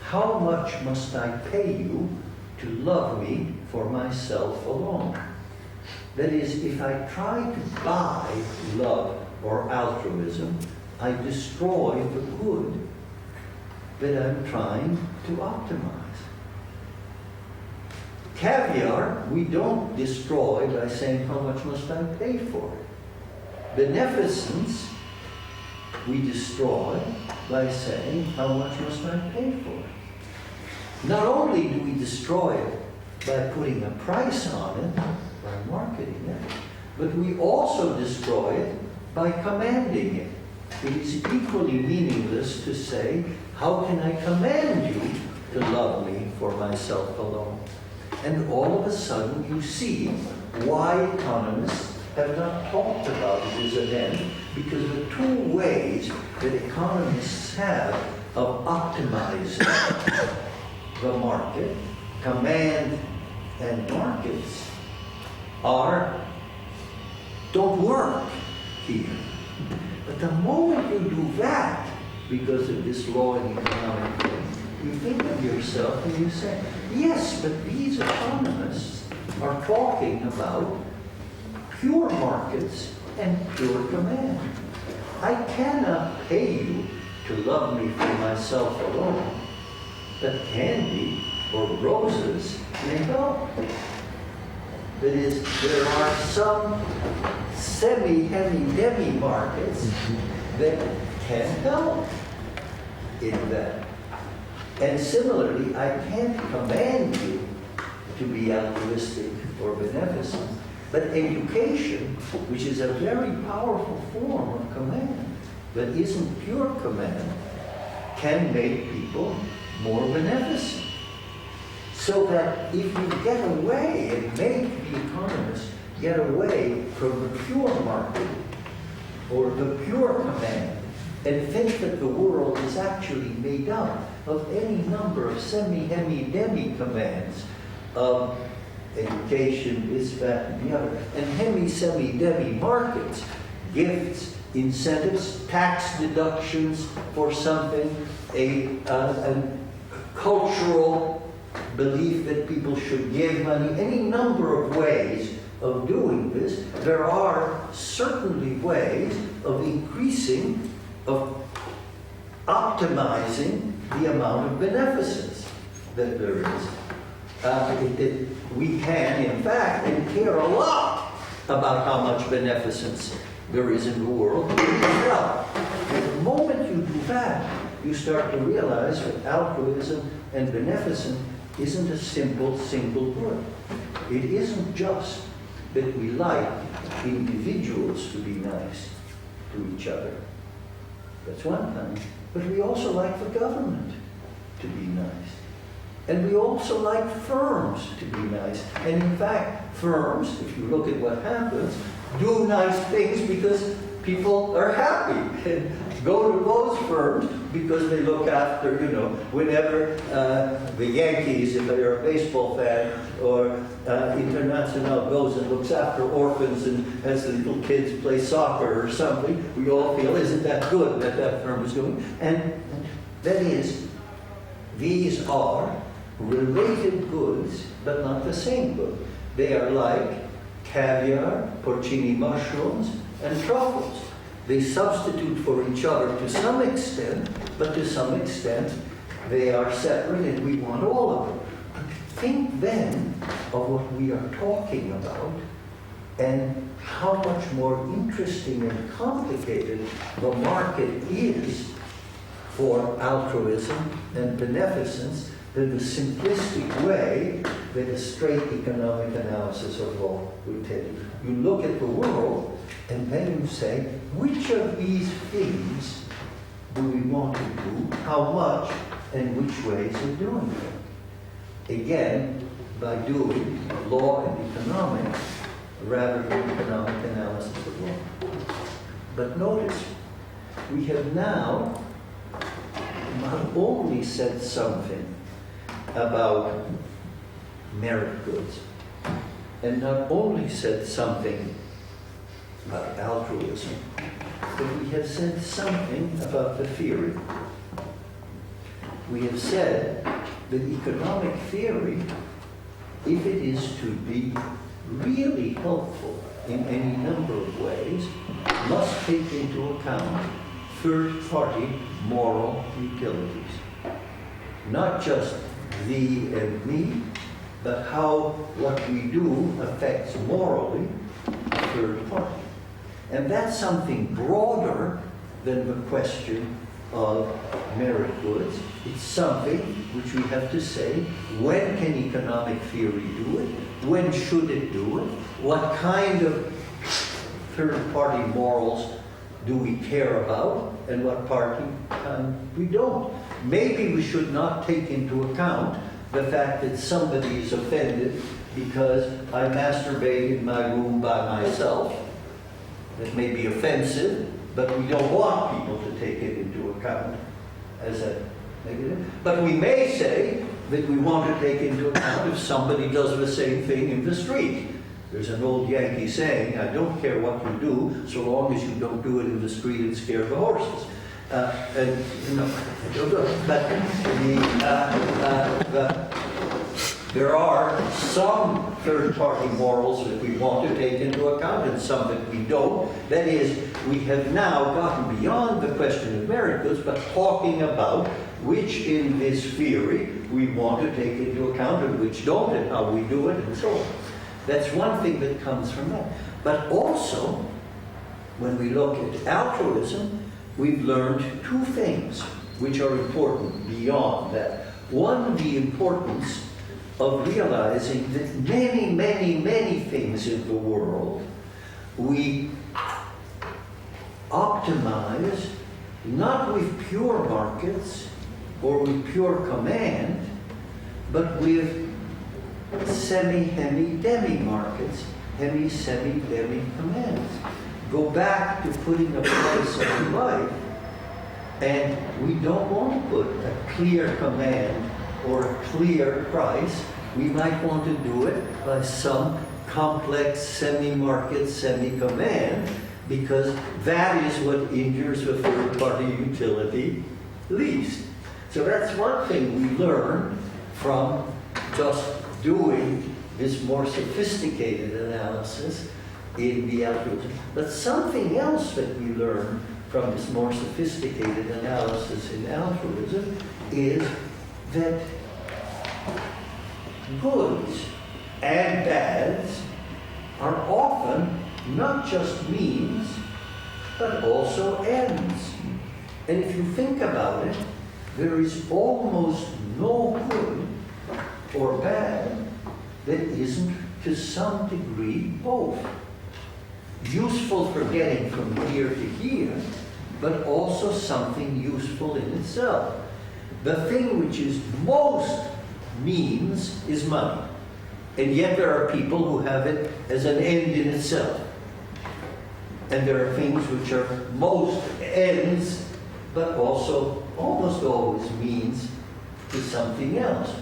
how much must I pay you to love me for myself alone? That is, if I try to buy love or altruism, I destroy the good that I'm trying to optimize. Caviar, we don't destroy by saying, how much must I pay for it? Beneficence, we destroy by saying, how much must I pay for it? Not only do we destroy it by putting a price on it, by marketing it, but we also destroy it by commanding it. It is equally meaningless to say, how can I command you to love me for myself alone? And all of a sudden you see why economists have not talked about it as an end, because the two ways that economists have of optimizing the market, command and markets, don't work here. But the moment you do that, because of this law in economic things, you think of yourself and you say, yes, but these economists are talking about pure markets and pure command. I cannot pay you to love me for myself alone, but candy or roses may help. That is, there are some semi-demi markets that can help in that. And similarly, I can't command you to be altruistic or beneficent, but education, which is a very powerful form of command, that isn't pure command, can make people more beneficent. So that if you get away and make the economists get away from the pure market or the pure command and think that the world is actually made up of any number of semi-demi commands of education, this, that, and the other, and semi-demi markets, gifts, incentives, tax deductions for something, a cultural belief that people should give money, any number of ways of doing this. There are certainly ways of increasing, of optimizing the amount of beneficence that there is. We can, in fact, and care a lot about how much beneficence there is in the world. And the moment you do that, you start to realize that altruism and beneficence isn't a simple single word. It isn't just that we like individuals to be nice to each other. That's one thing. But we also like the government to be nice. And we also like firms to be nice. And in fact, firms, if you look at what happens, do nice things because people are happy and go to those firms because they look after, whenever the Yankees, if they're a baseball fan, or International goes and looks after orphans and has the little kids play soccer or something, we all feel, isn't that good that that firm is doing? And that is, these are related goods, but not the same good. They are like caviar, porcini mushrooms, and truffles. They substitute for each other to some extent, but to some extent they are separate and we want all of them. But think then of what we are talking about and how much more interesting and complicated the market is for altruism and beneficence than the simplistic way that a straight economic analysis of law would tell you. You look at the world and then you say, which of these things do we want to do, how much, and which ways of doing them? Again, by doing law and economics rather than economic analysis of law. But notice, we have now not only said something about merit goods, and not only said something about altruism, but we have said something about the theory. We have said that economic theory, if it is to be really helpful in any number of ways, must take into account third-party moral utilities. Not just thee and me, but how what we do affects morally third party. And that's something broader than the question of merit goods. It's something which we have to say, when can economic theory do it? When should it do it? What kind of third-party morals do we care about, and what party we don't? Maybe we should not take into account the fact that somebody is offended because I masturbate in my room by myself. That may be offensive, but we don't want people to take it into account as a negative. But we may say that we want to take into account if somebody does the same thing in the street. There's an old Yankee saying, I don't care what you do, so long as you don't do it in the street and scare the horses. And, you know, but there are some third-party morals that we want to take into account and some that we don't. That is, we have now gotten beyond the question of merit goods, but talking about which in this theory we want to take into account and which don't, and how we do it, and so on. That's one thing that comes from that. But also, when we look at altruism, we've learned two things which are important beyond that. One, the importance of realizing that many, many, many things in the world we optimize not with pure markets or with pure command, but with semi, hemi, demi markets, hemi, semi, demi commands. Go back to putting a price on life, and we don't want to put a clear command or a clear price. We might want to do it by some complex semi-market, semi-command, because that is what injures the third-party utility least. So that's one thing we learn from just doing this more sophisticated analysis in the altruism. But something else that we learn from this more sophisticated analysis in altruism is that goods and bads are often not just means, but also ends. And if you think about it, there is almost no good or bad that isn't to some degree both. Useful for getting from here to here, but also something useful in itself. The thing which is most means is money. And yet there are people who have it as an end in itself. And there are things which are most ends, but also almost always means to something else.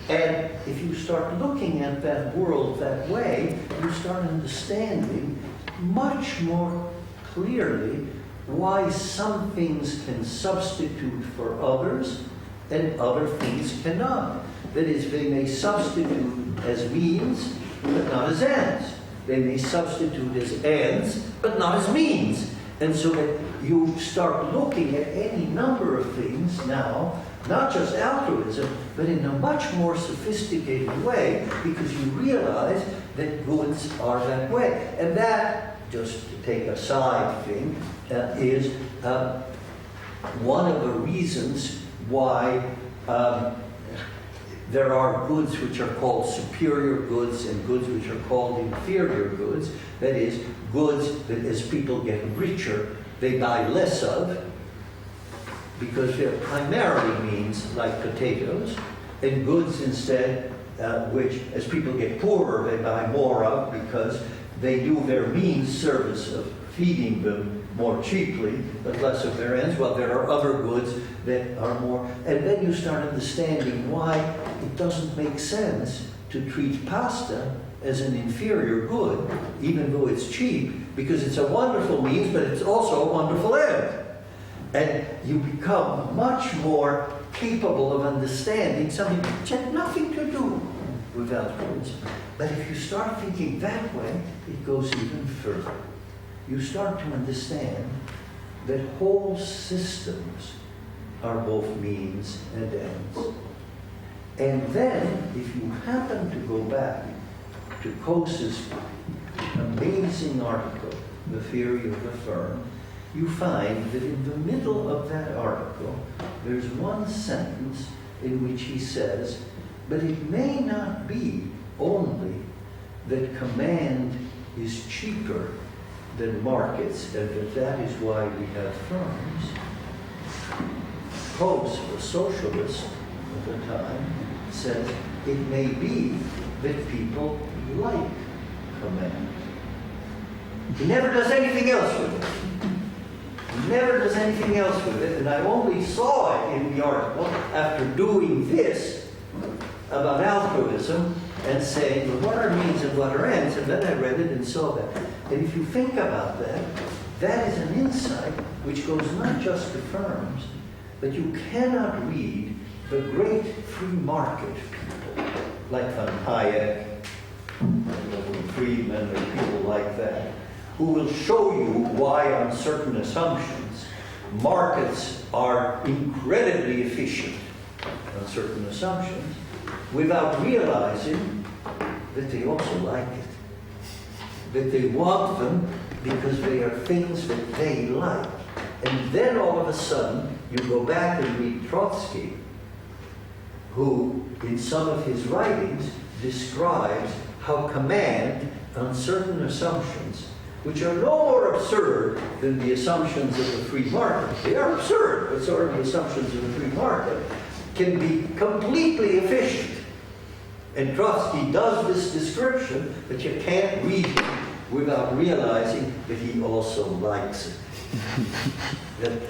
And if you start looking at that world that way, you start understanding much more clearly why some things can substitute for others and other things cannot. That is, they may substitute as means, but not as ends. They may substitute as ends, but not as means. And so that you start looking at any number of things now, not just altruism, but in a much more sophisticated way, because you realize that goods are that way. And that, just to take a side thing, is one of the reasons why there are goods which are called superior goods and goods which are called inferior goods. That is, goods that as people get richer, they buy less of, because they're primarily means like potatoes, and goods instead which as people get poorer, they buy more of because they do their means service of feeding them more cheaply, but less of their ends. Well, there are other goods that are more, and then you start understanding why it doesn't make sense to treat pasta as an inferior good, even though it's cheap, because it's a wonderful means, but it's also a wonderful end. And you become much more capable of understanding something which had nothing to do with altruism. But if you start thinking that way, it goes even further. You start to understand that whole systems are both means and ends. And then, if you happen to go back to Coase's amazing article, The Theory of the Firm, you find that in the middle of that article, there's one sentence in which he says, but it may not be only that command is cheaper than markets, and that is why we have firms. Hobbes, a socialist at the time, says it may be that people like command. He never does anything else with it. He never does anything else with it, and I only saw it in the article after doing this about altruism and saying, well, what are means and what are ends? And then I read it and saw that. And if you think about that, that is an insight which goes not just to firms, but you cannot read the great free market people, like Von Hayek, Friedman, or people like that, who will show you why on certain assumptions markets are incredibly efficient on certain assumptions, without realizing that they also like it, that they want them because they are things that they like. And then all of a sudden, you go back and read Trotsky, who in some of his writings describes how command on certain assumptions, which are no more absurd than the assumptions of the free market. They are absurd, but so are the assumptions of the free market, can be completely efficient. And Trotsky does this description, but you can't read it without realizing that he also likes it. That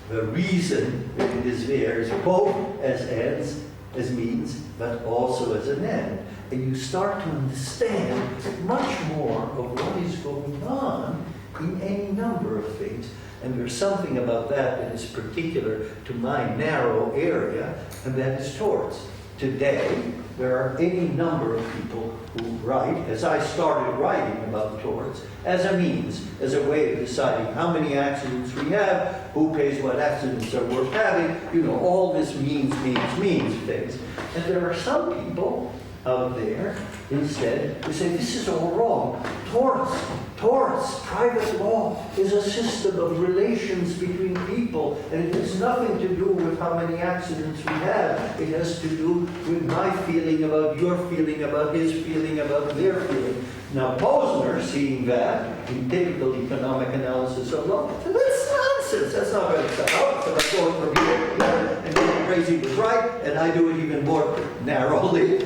the reason that it is there is both as ends, as means, but also as an end. And you start to understand much more of what is going on in any number of things. And there's something about that is particular to my narrow area, and that is torts. Today, there are any number of people who write, as I started writing about torts, as a means, as a way of deciding how many accidents we have, who pays what accidents are worth having, you know, all this means things. And there are some people out there, instead, who say, this is all wrong. Torts, private law is a system of relations between people, and it has nothing to do with how many accidents we have. It has to do with my feeling about your feeling, about his feeling, about their feeling. Now, Posner, seeing that in typical economic analysis of law, said, that's nonsense. That's not going to come out. It's going from here to here, and then Crazy was right, and I do it even more narrowly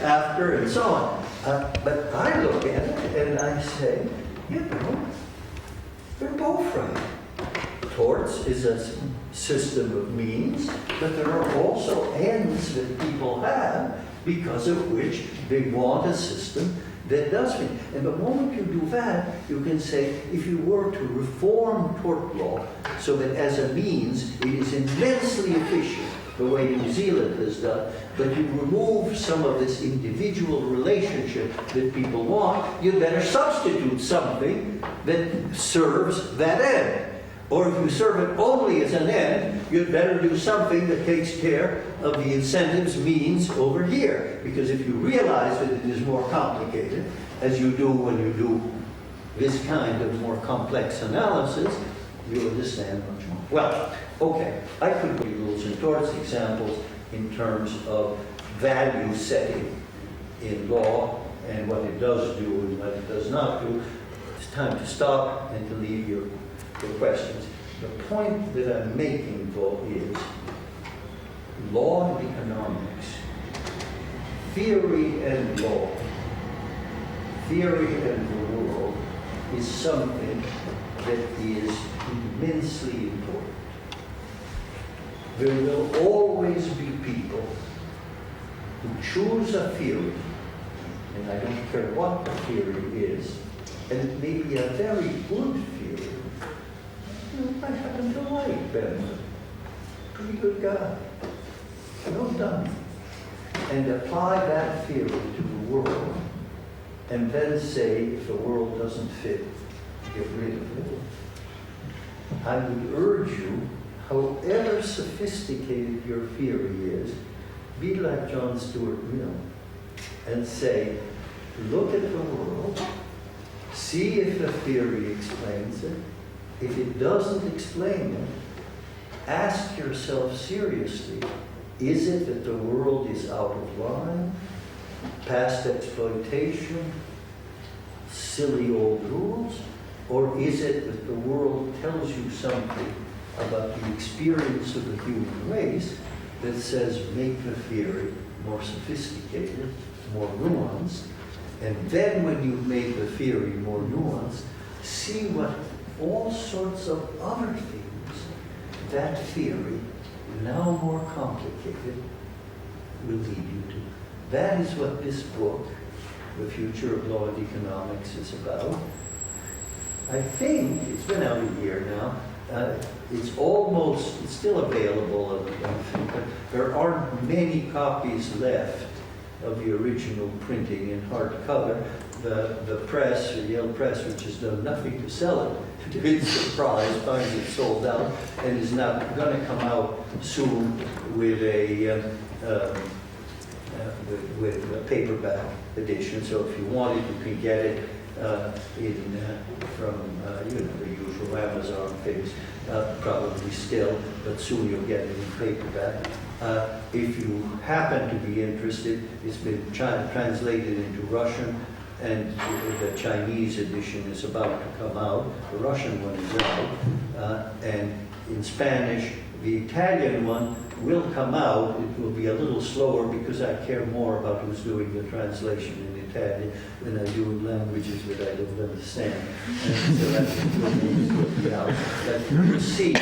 after, and so on. But I look at it and I say, you know, they're both right. Torts is a system of means, but there are also ends that people have because of which they want a system that does it. And the moment you do that, you can say, if you were to reform tort law so that as a means it is immensely efficient, the way New Zealand has done, but you remove some of this individual relationship that people want, you'd better substitute something that serves that end. Or if you serve it only as an end, you'd better do something that takes care of the incentives means over here. Because if you realize that it is more complicated, as you do when you do this kind of more complex analysis, you understand much more. Well, okay, I could give rules and torts examples in terms of value setting in law and what it does do and what it does not do. It's time to stop and to leave your questions. The point that I'm making, though, is law and economics, theory and law, theory and the world is something that is immensely important. There will always be people who choose a theory, and I don't care what the theory is, and it may be a very good theory. I happen to like Ben. Pretty good guy. Well done. And apply that theory to the world, and then say, if the world doesn't fit, get rid of it. I would urge you, however sophisticated your theory is, be like John Stuart Mill and say, look at the world, see if the theory explains it, if it doesn't explain it, ask yourself seriously, is it that the world is out of line, past exploitation, silly old rules, or is it that the world tells you something about the experience of the human race that says make the theory more sophisticated, more nuanced, and then when you've made the theory more nuanced, see what all sorts of other things that theory, now more complicated, will lead you to. That is what this book, The Future of Law and Economics, is about. I think, it's been out a year now, it's still available, but there aren't many copies left of the original printing in hardcover. The press, the Yale Press, which has done nothing to sell it, to its surprise, finds it sold out and is not going to come out soon with a paperback edition. So if you want it, you can get it from the usual Amazon things, probably still, but soon you'll get it in paperback. If you happen to be interested, it's been translated into Russian, and the Chinese edition is about to come out. The Russian one is out, and in Spanish, the Italian one will come out. It will be a little slower because I care more about who's doing the translation in Italian than I do in languages that I don't understand. And so that will be out. But you see,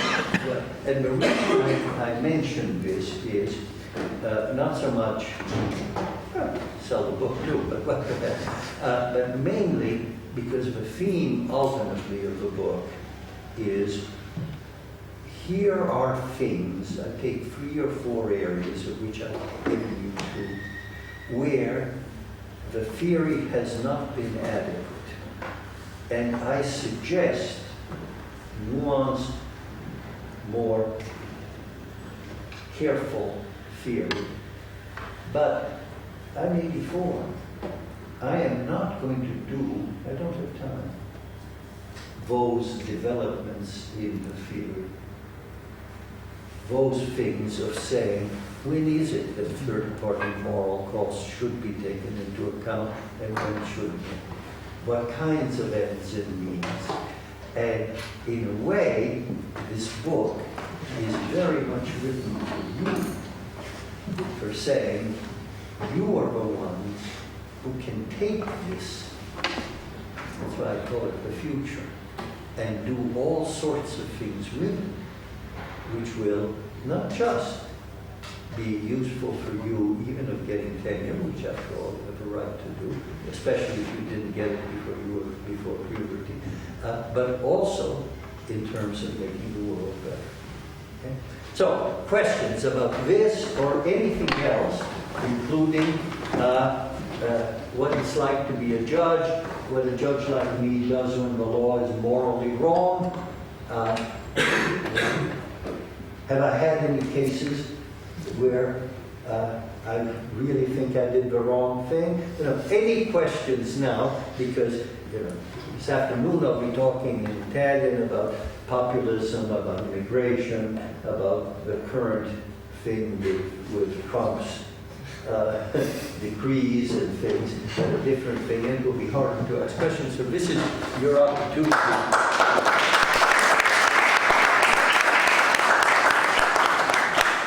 and the reason I mention this is not so much sell the book too, but mainly because the theme ultimately of the book is here are things, I take 3 or 4 areas of which I've given you to, where the theory has not been adequate. And I suggest nuanced, more careful theory. But I'm 84. I am not going to do, I don't have time, those developments in the theory. Those things of saying, when is it that third-party moral costs should be taken into account and when shouldn't? What kinds of ends and means? And in a way, this book is very much written for you, for saying, you are the ones who can take this, that's why I call it the future, and do all sorts of things with it, which will not just be useful for you, even of getting tenure, which after all you have a right to do, especially if you didn't get it before puberty, but also in terms of making the world better. Okay? So, questions about this or anything else, including what it's like to be a judge, what a judge like me does when the law is morally wrong. Have I had any cases where I really think I did the wrong thing? Any questions now, because this afternoon I'll be talking in Italian about populism, about immigration, about the current thing with Trump's decrees and things, and a different thing, and it will be hard to ask questions. So this is your opportunity.